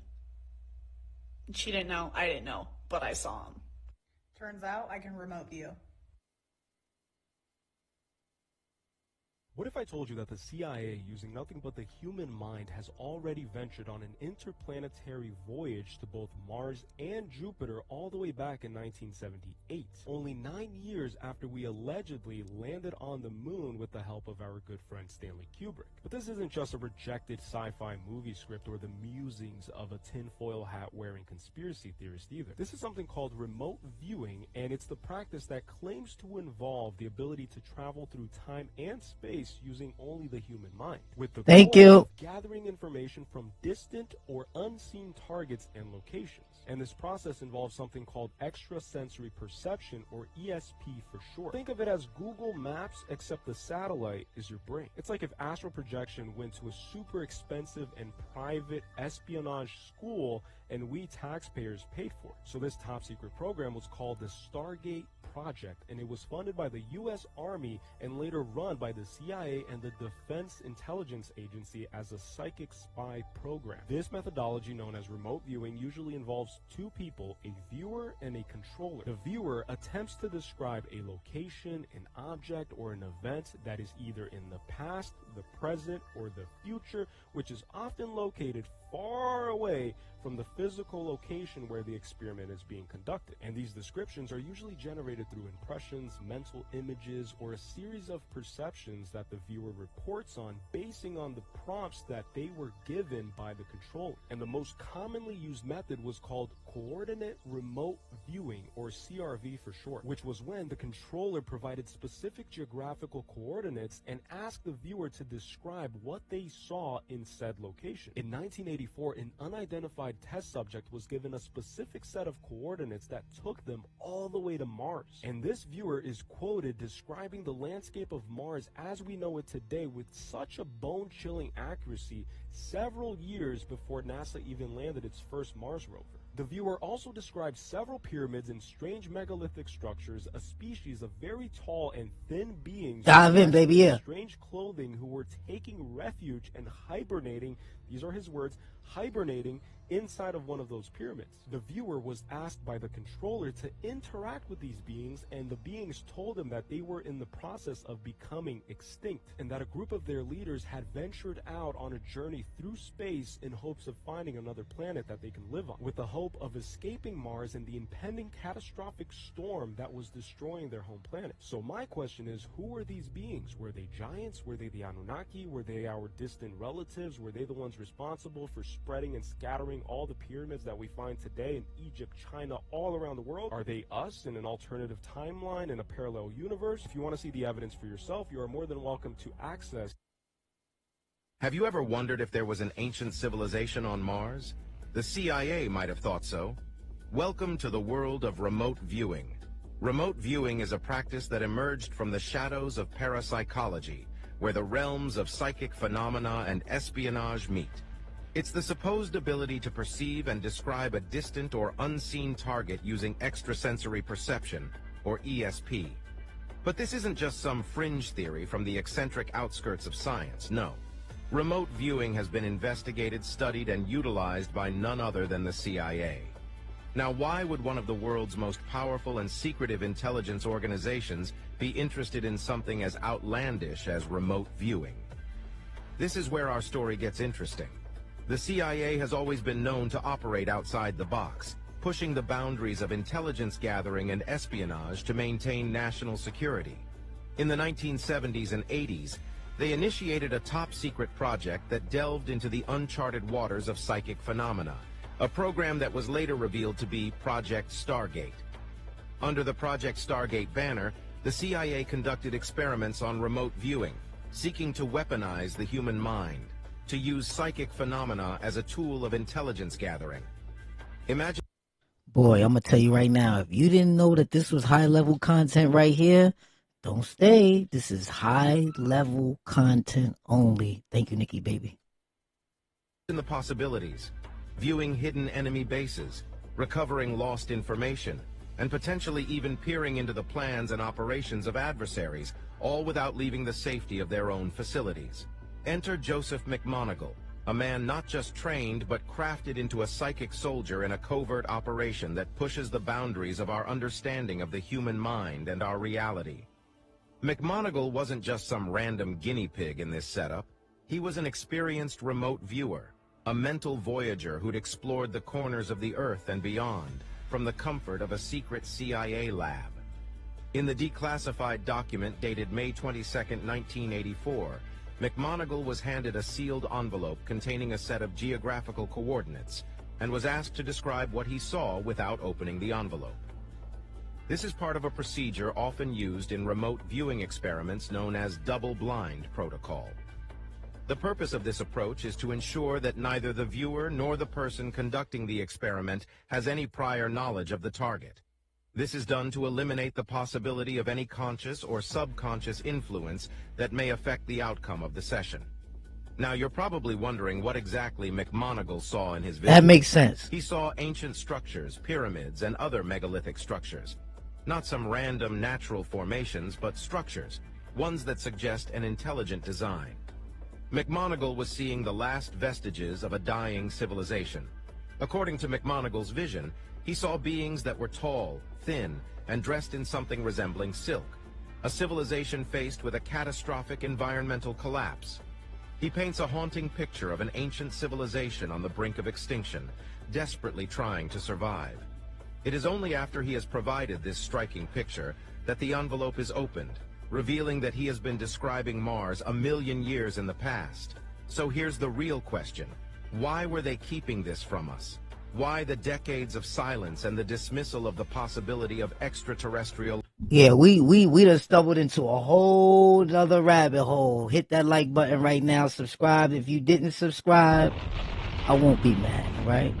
She didn't know, I didn't know, but I saw him. Turns out I can remote view. What if I told you that the CIA, using nothing but the human mind, has already ventured on an interplanetary voyage to both Mars and Jupiter all the way back in 1978, only 9 years after we allegedly landed on the moon with the help of our good friend Stanley Kubrick? But this isn't just a rejected sci-fi movie script or the musings of a tinfoil hat-wearing conspiracy theorist either. This is something called remote viewing, and it's the practice that claims to involve the ability to travel through time and space using only the human mind, with the goal of gathering information from distant or unseen targets and locations. And this process involves something called extrasensory perception, or ESP for short. Think of it as Google Maps, except the satellite is your brain. It's like if astral projection went to a super expensive and private espionage school and we taxpayers paid for it. So this top secret program was called the Stargate project, and it was funded by the U.S. Army and later run by the CIA and the Defense Intelligence Agency as a psychic spy program. This methodology, known as remote viewing, usually involves two people, a viewer and a controller. The viewer attempts to describe a location, an object, or an event that is either in the past, the present, or the future, which is often located far away from the physical location where the experiment is being conducted. And these descriptions are usually generated through impressions, mental images, or a series of perceptions that the viewer reports on, basing on the prompts that they were given by the controller. And the most commonly used method was called coordinate remote viewing, or CRV for short, which was when the controller provided specific geographical coordinates and asked the viewer to describe what they saw in said location. In 1984, an unidentified test subject was given a specific set of coordinates that took them all the way to Mars. And this viewer is quoted describing the landscape of Mars as we know it today with such a bone-chilling accuracy several years before NASA even landed its first Mars rover. The viewer also described several pyramids and strange megalithic structures, a species of very tall and thin beings dive in, baby, yeah, strange clothing who were taking refuge and hibernating, these are his words, hibernating inside of one of those pyramids. The viewer was asked by the controller to interact with these beings, and the beings told him that they were in the process of becoming extinct, and that a group of their leaders had ventured out on a journey through space in hopes of finding another planet that they can live on, with the hope of escaping Mars and the impending catastrophic storm that was destroying their home planet. So my question is, who were these beings? Were they giants? Were they the Anunnaki? Were they our distant relatives? Were they the ones responsible for spreading and scattering all the pyramids that we find today in Egypt, China, all around the world? Are they us in an alternative timeline in a parallel universe? If you want to see the evidence for yourself, you are more than welcome to access. Have you ever wondered if there was an ancient civilization on Mars? The CIA might have thought so. Welcome to the world of remote viewing. Remote viewing is a practice that emerged from the shadows of parapsychology, where the realms of psychic phenomena and espionage meet. It's the supposed ability to perceive and describe a distant or unseen target using extrasensory perception, or ESP. But this isn't just some fringe theory from the eccentric outskirts of science, no. Remote viewing has been investigated, studied, and utilized by none other than the CIA. Now, why would one of the world's most powerful and secretive intelligence organizations be interested in something as outlandish as remote viewing? This is where our story gets interesting. The CIA has always been known to operate outside the box, pushing the boundaries of intelligence gathering and espionage to maintain national security. In the 1970s and 80s, they initiated a top-secret project that delved into the uncharted waters of psychic phenomena, a program that was later revealed to be Project Stargate. Under the Project Stargate banner, the CIA conducted experiments on remote viewing, seeking to weaponize the human mind, to use psychic phenomena as a tool of intelligence gathering. Imagine... Boy, I'm gonna tell you right now, if you didn't know that this was high-level content right here, don't stay. This is high-level content only. Thank you, Nikki, baby. The possibilities, viewing hidden enemy bases, recovering lost information, and potentially even peering into the plans and operations of adversaries, all without leaving the safety of their own facilities. Enter Joseph McMoneagle, a man not just trained but crafted into a psychic soldier in a covert operation that pushes the boundaries of our understanding of the human mind and our reality. McMoneagle wasn't just some random guinea pig in this setup. He was an experienced remote viewer, a mental voyager who'd explored the corners of the Earth and beyond from the comfort of a secret CIA lab. In the declassified document dated May 22, 1984, McMoneagle was handed a sealed envelope containing a set of geographical coordinates and was asked to describe what he saw without opening the envelope. This is part of a procedure often used in remote viewing experiments known as double-blind protocol. The purpose of this approach is to ensure that neither the viewer nor the person conducting the experiment has any prior knowledge of the target. This is done to eliminate the possibility of any conscious or subconscious influence that may affect the outcome of the session. Now, you're probably wondering what exactly McMoneagle saw in his vision. That makes sense. He saw ancient structures, pyramids, and other megalithic structures. Not some random natural formations, but structures, ones that suggest an intelligent design. McMoneagle was seeing the last vestiges of a dying civilization. According to McMoneagle's vision, he saw beings that were tall, thin, and dressed in something resembling silk, a civilization faced with a catastrophic environmental collapse. He paints a haunting picture of an ancient civilization on the brink of extinction, desperately trying to survive. It is only after he has provided this striking picture that the envelope is opened, revealing that he has been describing Mars 1,000,000 years in the past. So here's the real question. Why were they keeping this from us? Why the decades of silence and the dismissal of the possibility of extraterrestrial... Yeah, we done stumbled into a whole nother rabbit hole. Hit that like button right now. Subscribe. If you didn't subscribe, I won't be mad, right?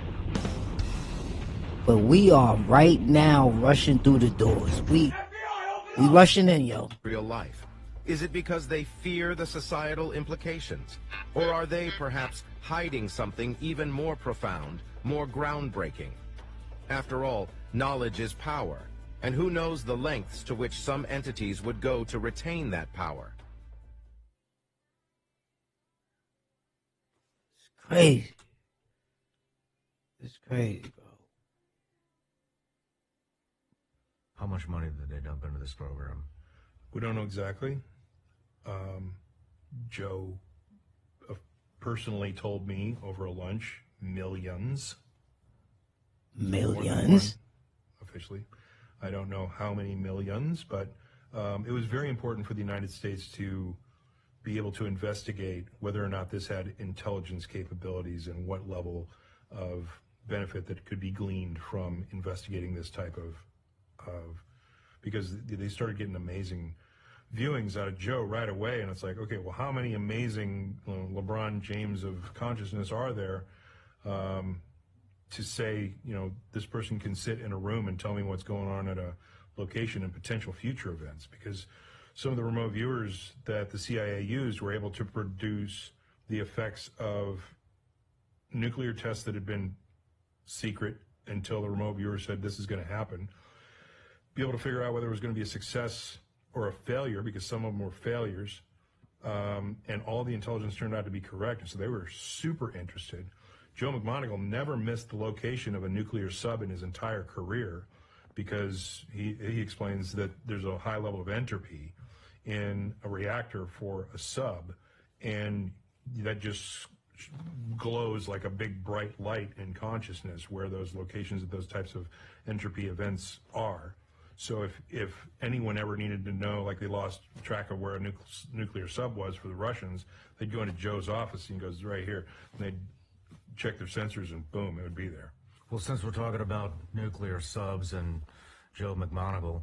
But we are right now rushing through the doors. We rushing in, yo. Real life. Is it because they fear the societal implications? Or are they perhaps hiding something even more profound, more groundbreaking? After all, knowledge is power. And who knows the lengths to which some entities would go to retain that power? It's crazy. It's crazy, bro. How much money did they dump into this program? We don't know exactly. Joe personally told me over a lunch, millions. Millions? Officially. I don't know how many millions, but it was very important for the United States to be able to investigate whether or not this had intelligence capabilities and what level of benefit that could be gleaned from investigating this type of because they started getting amazing viewings out of Joe right away, and it's like, okay, well, how many amazing LeBron James of consciousness are there to say, this person can sit in a room and tell me what's going on at a location and potential future events? Because some of the remote viewers that the CIA used were able to produce the effects of nuclear tests that had been secret until the remote viewer said this is going to happen, be able to figure out whether it was going to be a success or a failure, because some of them were failures, and all the intelligence turned out to be correct, and so they were super interested. Joe McMoneagle never missed the location of a nuclear sub in his entire career, because he explains that there's a high level of entropy in a reactor for a sub, and that just glows like a big bright light in consciousness where those locations of those types of entropy events are. So if anyone ever needed to know, like they lost track of where a nuclear sub was for the Russians, they'd go into Joe's office and he goes, right here, and they'd check their sensors and boom, it would be there. Well, since we're talking about nuclear subs and Joe McMoneagle,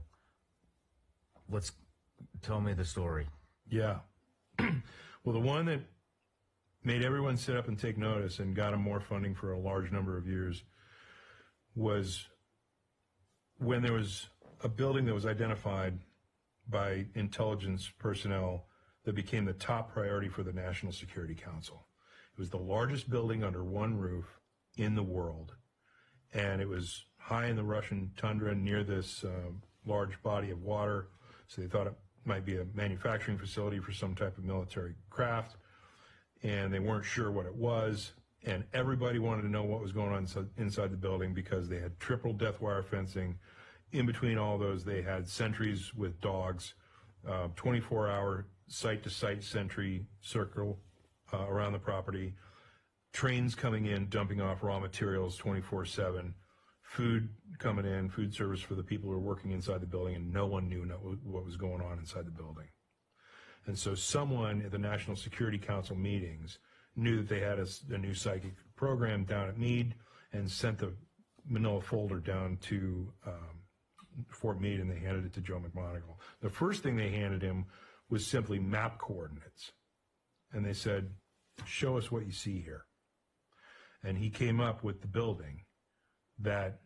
tell me the story. Yeah. Well, the one that made everyone sit up and take notice and got him more funding for a large number of years was when there was a building that was identified by intelligence personnel that became the top priority for the National Security Council. It was the largest building under one roof in the world, and it was high in the Russian tundra near this large body of water, so they thought it might be a manufacturing facility for some type of military craft, and they weren't sure what it was, and everybody wanted to know what was going on inside the building because they had triple death wire fencing. In between all those, they had sentries with dogs, 24-hour site-to-site sentry circle around the property, trains coming in, dumping off raw materials 24/7, food coming in, food service for the people who were working inside the building, and no one knew what was going on inside the building. And so someone at the National Security Council meetings knew that they had a new psychic program down at Meade and sent the manila folder down to Fort Meade, and they handed it to Joe McMoneagle. The first thing they handed him was simply map coordinates. And they said, show us what you see here. And he came up with the building that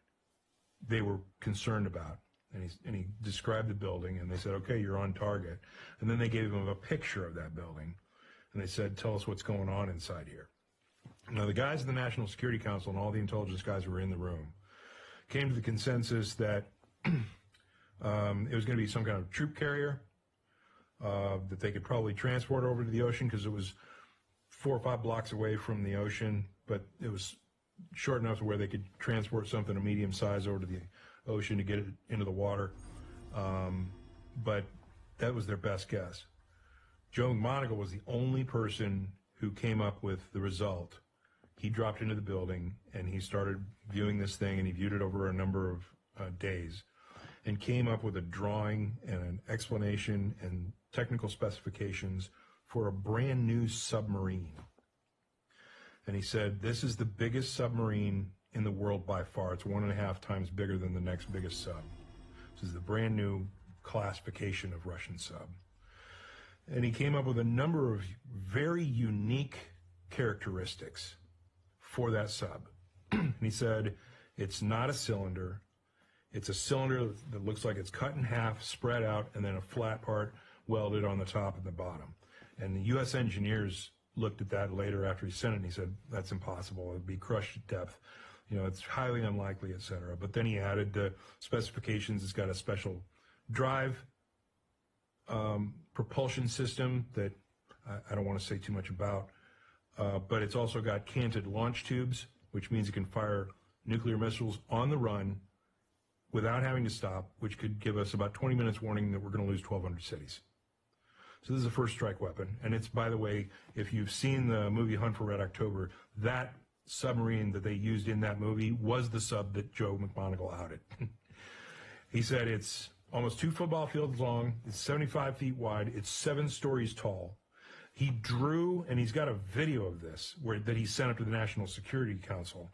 they were concerned about. And he described the building, and they said, okay, you're on target. And then they gave him a picture of that building. And they said, tell us what's going on inside here. Now, the guys in the National Security Council and all the intelligence guys who were in the room came to the consensus that It was going to be some kind of troop carrier that they could probably transport over to the ocean because it was 4 or 5 blocks away from the ocean, but it was short enough to where they could transport something of medium size over to the ocean to get it into the water. But that was their best guess. Joe McMoneagle was the only person who came up with the result. He dropped into the building and he started viewing this thing, and he viewed it over a number of days and came up with a drawing and an explanation and technical specifications for a brand new submarine. And he said, this is the biggest submarine in the world by far. It's 1.5 times bigger than the next biggest sub. This is the brand new classification of Russian sub. And he came up with a number of very unique characteristics for that sub. And he said, it's not a cylinder. It's a cylinder that looks like it's cut in half, spread out, and then a flat part welded on the top and the bottom. And the U.S. engineers looked at that later after he sent it, and he said, that's impossible. It'd be crushed at depth. You know, it's highly unlikely, et cetera. But then he added the specifications. It's got a special drive propulsion system that I don't want to say too much about, but it's also got canted launch tubes, which means it can fire nuclear missiles on the run without having to stop, which could give us about 20 minutes warning that we're going to lose 1,200 cities. So this is a first strike weapon. And it's, by the way, if you've seen the movie Hunt for Red October, that submarine that they used in that movie was the sub that Joe McMoneagle outed. He said it's almost 2 football fields long, it's 75 feet wide, it's 7 stories tall. He drew, and he's got a video of this that he sent up to the National Security Council.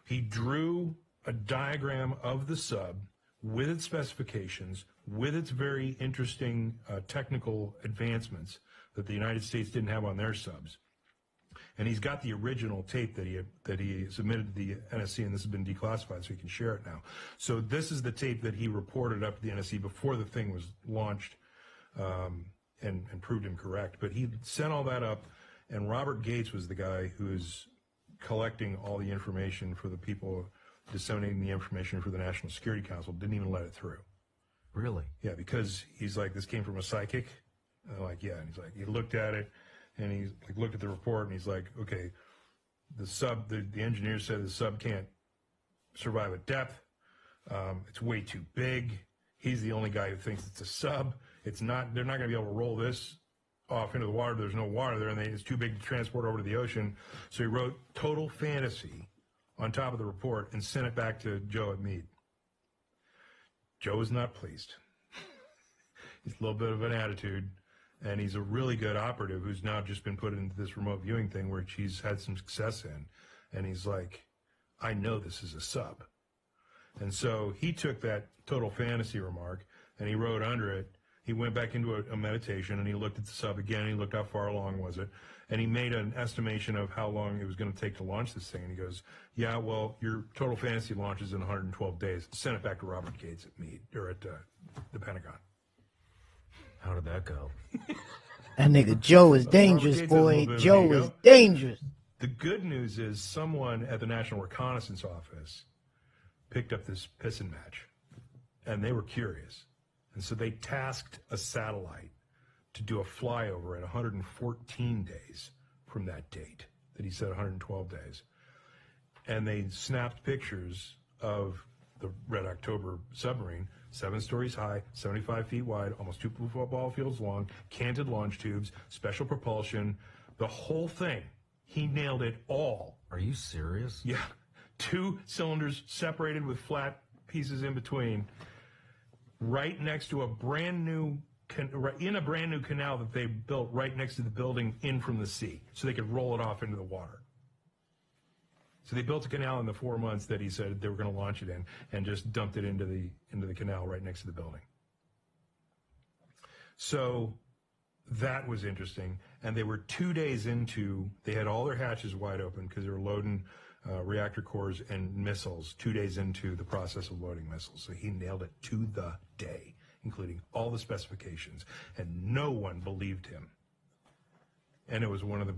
He drew a diagram of the sub with its specifications, with its very interesting technical advancements that the United States didn't have on their subs. And he's got the original tape that he submitted to the NSC, and this has been declassified, so he can share it now. So this is the tape that he reported up to the NSC before the thing was launched, and proved him correct. But he sent all that up, and Robert Gates was the guy who's collecting all the information for the people, disseminating the information for the National Security Council. Didn't even let it through. Really? Yeah, because he's like, this came from a psychic. And I'm like, yeah. And he's like, he looked at it, and he looked at the report, and he's like, okay, the sub, the engineers said the sub can't survive at depth. It's way too big. He's the only guy who thinks it's a sub. It's not. They're not going to be able to roll this off into the water. There's no water there, and it's too big to transport over to the ocean. So he wrote Total Fantasy on top of the report and sent it back to Joe at Meade. Joe is not pleased. He's a little bit of an attitude, and he's a really good operative who's now just been put into this remote viewing thing where he's had some success in. And he's like, I know this is a sub. And so he took that Total Fantasy remark and he wrote under it. He went back into a meditation and he looked at the sub again. And he looked how far along was it. And he made an estimation of how long it was going to take to launch this thing. And he goes, yeah, well, your Total Fantasy launches in 112 days. Sent it back to Robert Gates at Meade, or at the Pentagon. How did that go? That nigga Joe is dangerous, boy. Joe is dangerous. The good news is someone at the National Reconnaissance Office picked up this pissing match, and they were curious. And so they tasked a satellite to do a flyover at 114 days from that date that he said 112 days. And they snapped pictures of the Red October submarine, 7 stories high, 75 feet wide, almost 2 football fields long, canted launch tubes, special propulsion, the whole thing. He nailed it all. Are you serious? Yeah. 2 cylinders separated with flat pieces in between, right next to a brand new canal that they built right next to the building in from the sea, so they could roll it off into the water. So they built a canal in the 4 months that he said they were going to launch it in, and just dumped it into the canal right next to the building. So that was interesting. And they were 2 days into, they had all their hatches wide open because they were loading reactor cores and missiles 2 days into the process of loading missiles. So he nailed it to the day, including all the specifications, and no one believed him. And it was one of the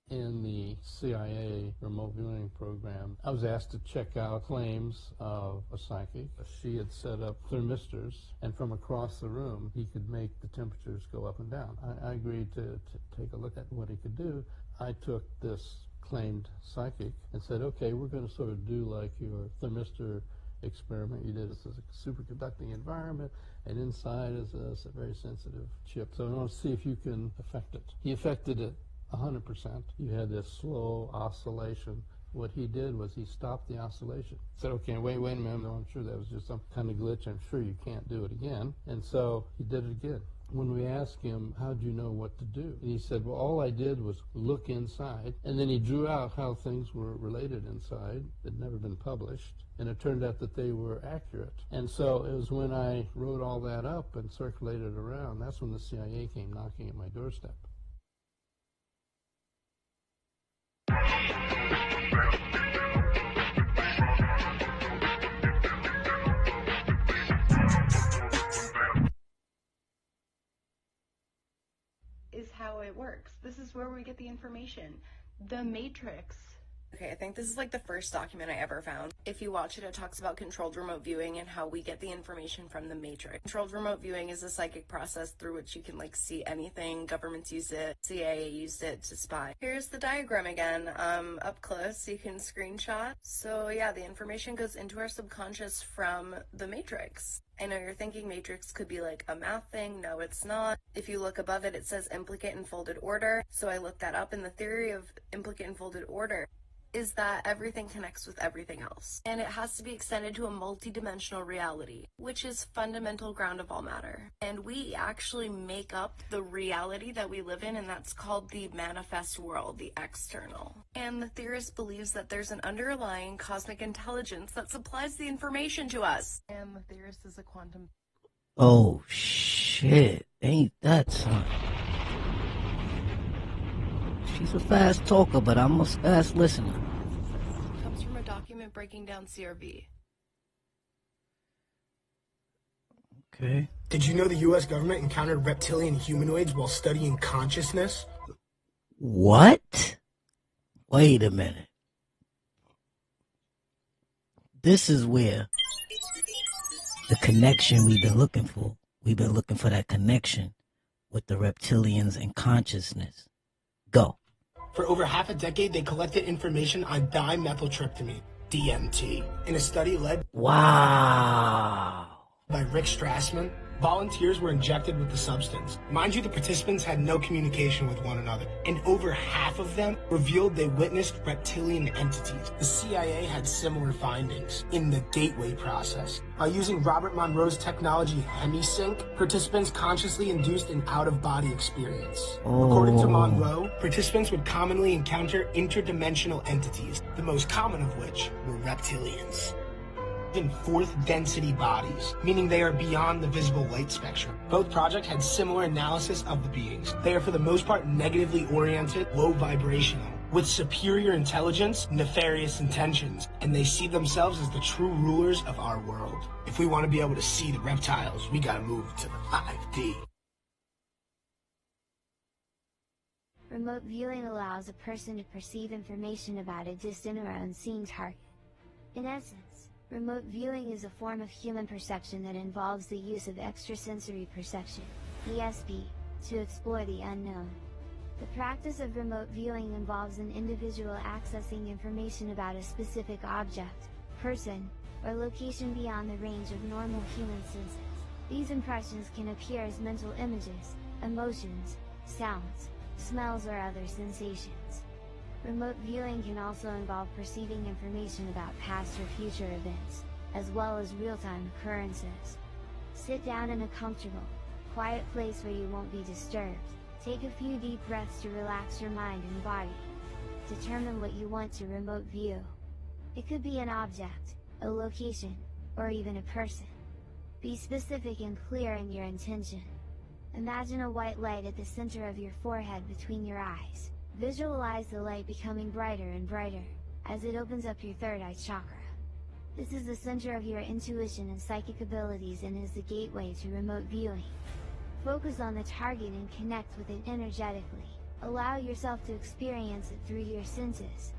In the CIA remote viewing program, I was asked to check out claims of a psychic. She had set up thermistors, and from across the room, he could make the temperatures go up and down. I agreed to take a look at what he could do. I took this claimed psychic and said, okay, we're going to sort of do like your thermistor experiment you did. This is a superconducting environment, and inside is a very sensitive chip. So I want to see if you can affect it. He affected it 100%. You had this slow oscillation. What he did was he stopped the oscillation. Said, okay, wait a minute, no, I'm sure that was just some kind of glitch. I'm sure you can't do it again. And so he did it again. When we asked him, how'd you know what to do? And he said, well, all I did was look inside. And then he drew out how things were related inside. They'd never been published. And it turned out that they were accurate. And so it was when I wrote all that up and circulated around, that's when the CIA came knocking at my doorstep. Is how it works. This is where we get the information. The Matrix. Okay, I think this is like the first document I ever found. If you watch it, it talks about controlled remote viewing and how we get the information from the Matrix. Controlled remote viewing is a psychic process through which you can like see anything. Governments use it. CIA used it to spy. Here's the diagram again, up close. You can screenshot. So yeah, the information goes into our subconscious from the Matrix. I know you're thinking Matrix could be like a math thing. No, it's not. If you look above it, it says implicate and folded order. So I looked that up, and the theory of implicate and folded order is that everything connects with everything else. And it has to be extended to a multi-dimensional reality, which is fundamental ground of all matter. And we actually make up the reality that we live in, and that's called the manifest world, the external. And the theorist believes that there's an underlying cosmic intelligence that supplies the information to us. And the theorist is a quantum... Oh, shit. Ain't that something? She's a fast talker, but I'm a fast listener. Comes from a document breaking down CRV. Okay. Did you know the U.S. government encountered reptilian humanoids while studying consciousness? What? Wait a minute. This is where the connection we've been looking for. We've been looking for that connection with the reptilians and consciousness. Go. For over half a decade, they collected information on dimethyltryptamine, DMT, in a study led by Rick Strassman. Volunteers were injected with the substance. Mind you, the participants had no communication with one another, and over half of them revealed they witnessed reptilian entities. The CIA had similar findings in the gateway process. By using Robert Monroe's technology HemiSync, participants consciously induced an out-of-body experience. According to Monroe, participants would commonly encounter interdimensional entities, the most common of which were reptilians. In fourth density bodies, meaning they are beyond the visible light spectrum. Both projects had similar analysis of the beings. They are for the most part negatively oriented, low vibrational, with superior intelligence, nefarious intentions, and they see themselves as the true rulers of our world. If we want to be able to see the reptiles, we gotta move to the 5D. Remote viewing allows a person to perceive information about a distant or unseen target. In essence, remote viewing is a form of human perception that involves the use of extrasensory perception, ESP, to explore the unknown. The practice of remote viewing involves an individual accessing information about a specific object, person, or location beyond the range of normal human senses. These impressions can appear as mental images, emotions, sounds, smells, or other sensations. Remote viewing can also involve perceiving information about past or future events, as well as real-time occurrences. Sit down in a comfortable, quiet place where you won't be disturbed. Take a few deep breaths to relax your mind and body. Determine what you want to remote view. It could be an object, a location, or even a person. Be specific and clear in your intention. Imagine a white light at the center of your forehead between your eyes. Visualize the light becoming brighter and brighter, as it opens up your third eye chakra. This is the center of your intuition and psychic abilities and is the gateway to remote viewing. Focus on the target and connect with it energetically. Allow yourself to experience it through your senses.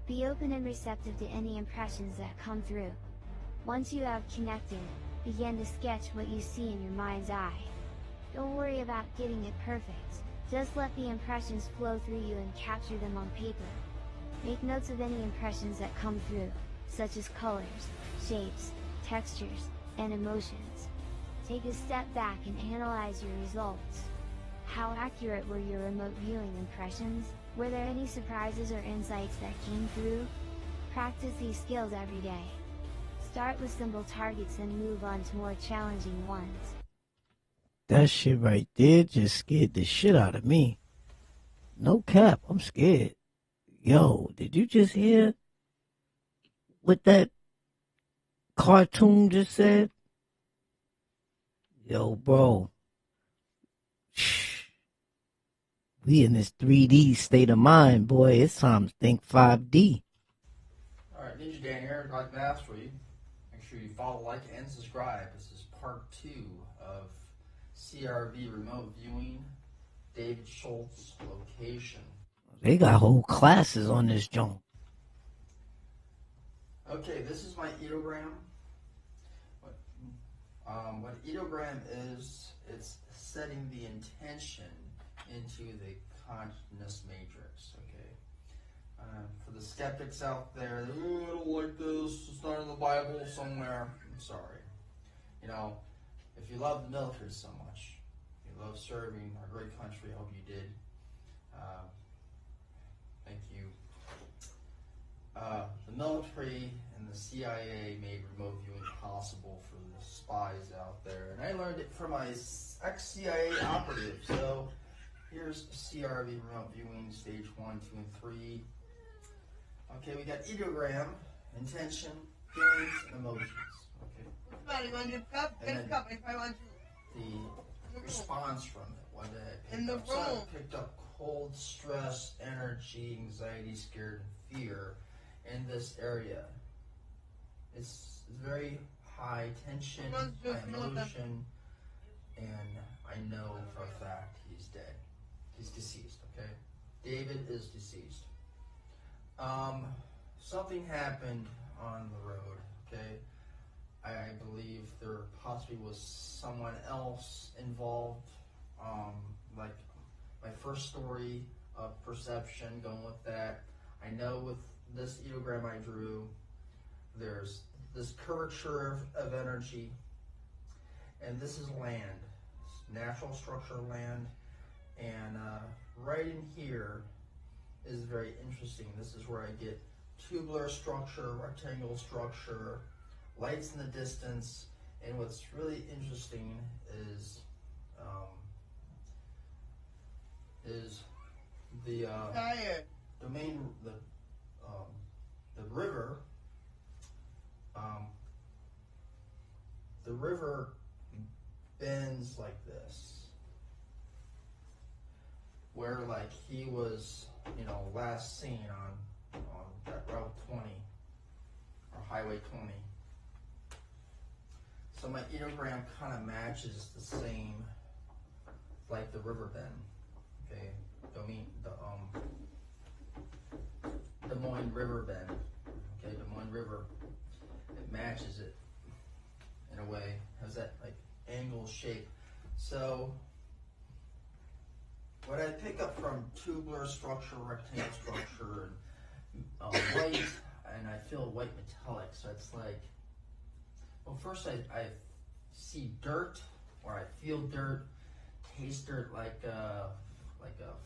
Be open and receptive to any impressions that come through. Once you have connected, begin to sketch what you see in your mind's eye. Don't worry about getting it perfect, just let the impressions flow through you and capture them on paper. Make notes of any impressions that come through, such as colors, shapes, textures, and emotions. Take a step back and analyze your results. How accurate were your remote viewing impressions? Were there any surprises or insights that came through? Practice these skills every day. Start with simple targets and move on to more challenging ones. That shit right there just scared the shit out of me. No cap, I'm scared. Yo, did you just hear what that cartoon just said? Yo, bro. We in this 3D state of mind, boy. It's time to think 5D. Alright, Ninja Dan here, Dark Mastery. Make sure you follow, like, and subscribe. This is part 2 of CRV remote viewing, David Schultz location. They got whole classes on this joint. Okay, this is my ideogram. What ideogram is, it's setting the intention into the consciousness matrix, okay? For the skeptics out there, I don't like this, it's not in the Bible somewhere. I'm sorry. You know, if you love the military so much, you love serving our great country, I hope you did. Thank you. The military and the CIA made remote viewing possible for the spies out there, and I learned it from my ex-CIA operative. So here's CRV remote viewing, stage 1, 2, and 3. Okay, we got ideogram, intention, feelings, and emotions. Okay. And then the response from it. What I picked up. So I picked up cold, stress, energy, anxiety, scared, and fear in this area. It's very high tension, high emotion, and I know for a fact he's dead. He's deceased, okay? David is deceased. Something happened on the road, okay? I believe there possibly was someone else involved, like my first story of perception, going with that. I know with this ideogram I drew, there's this curvature of energy, and this is land, natural structure land, and right in here is very interesting. This is where I get tubular structure, rectangular structure, lights in the distance, and what's really interesting is the domain, the river. The river bends like this, where like he was, you know, last seen on that Route 20 or Highway 20. So my ideogram kind of matches the same, like the river bend. Okay, Des Moines River bend. Okay, Des Moines River. It matches it in a way. Has that like angle shape. So what I pick up from tubular structure, rectangular structure, and white, and I feel white metallic. So it's like, well, first I see dirt, or I feel dirt, taste dirt like a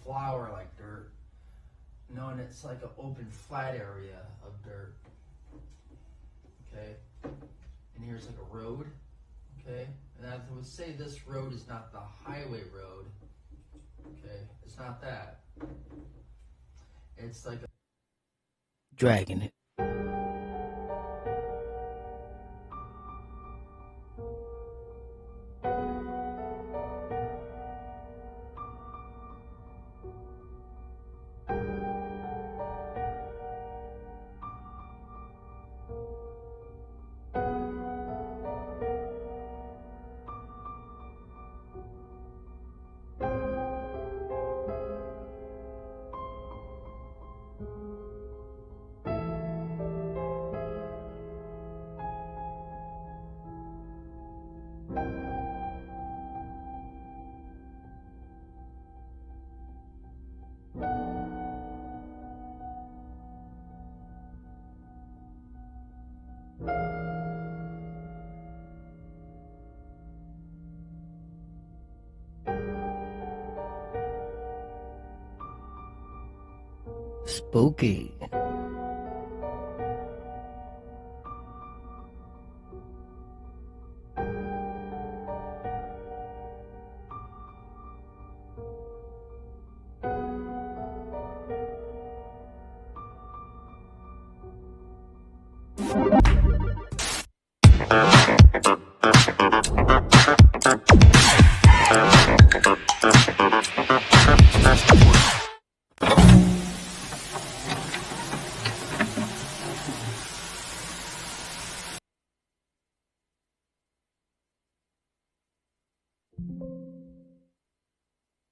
flower, like dirt. No, and it's like an open flat area of dirt. Okay, and here's like a road. Okay, and I would say this road is not the highway road. Okay, it's not that. It's like a Dragging it. Spooky.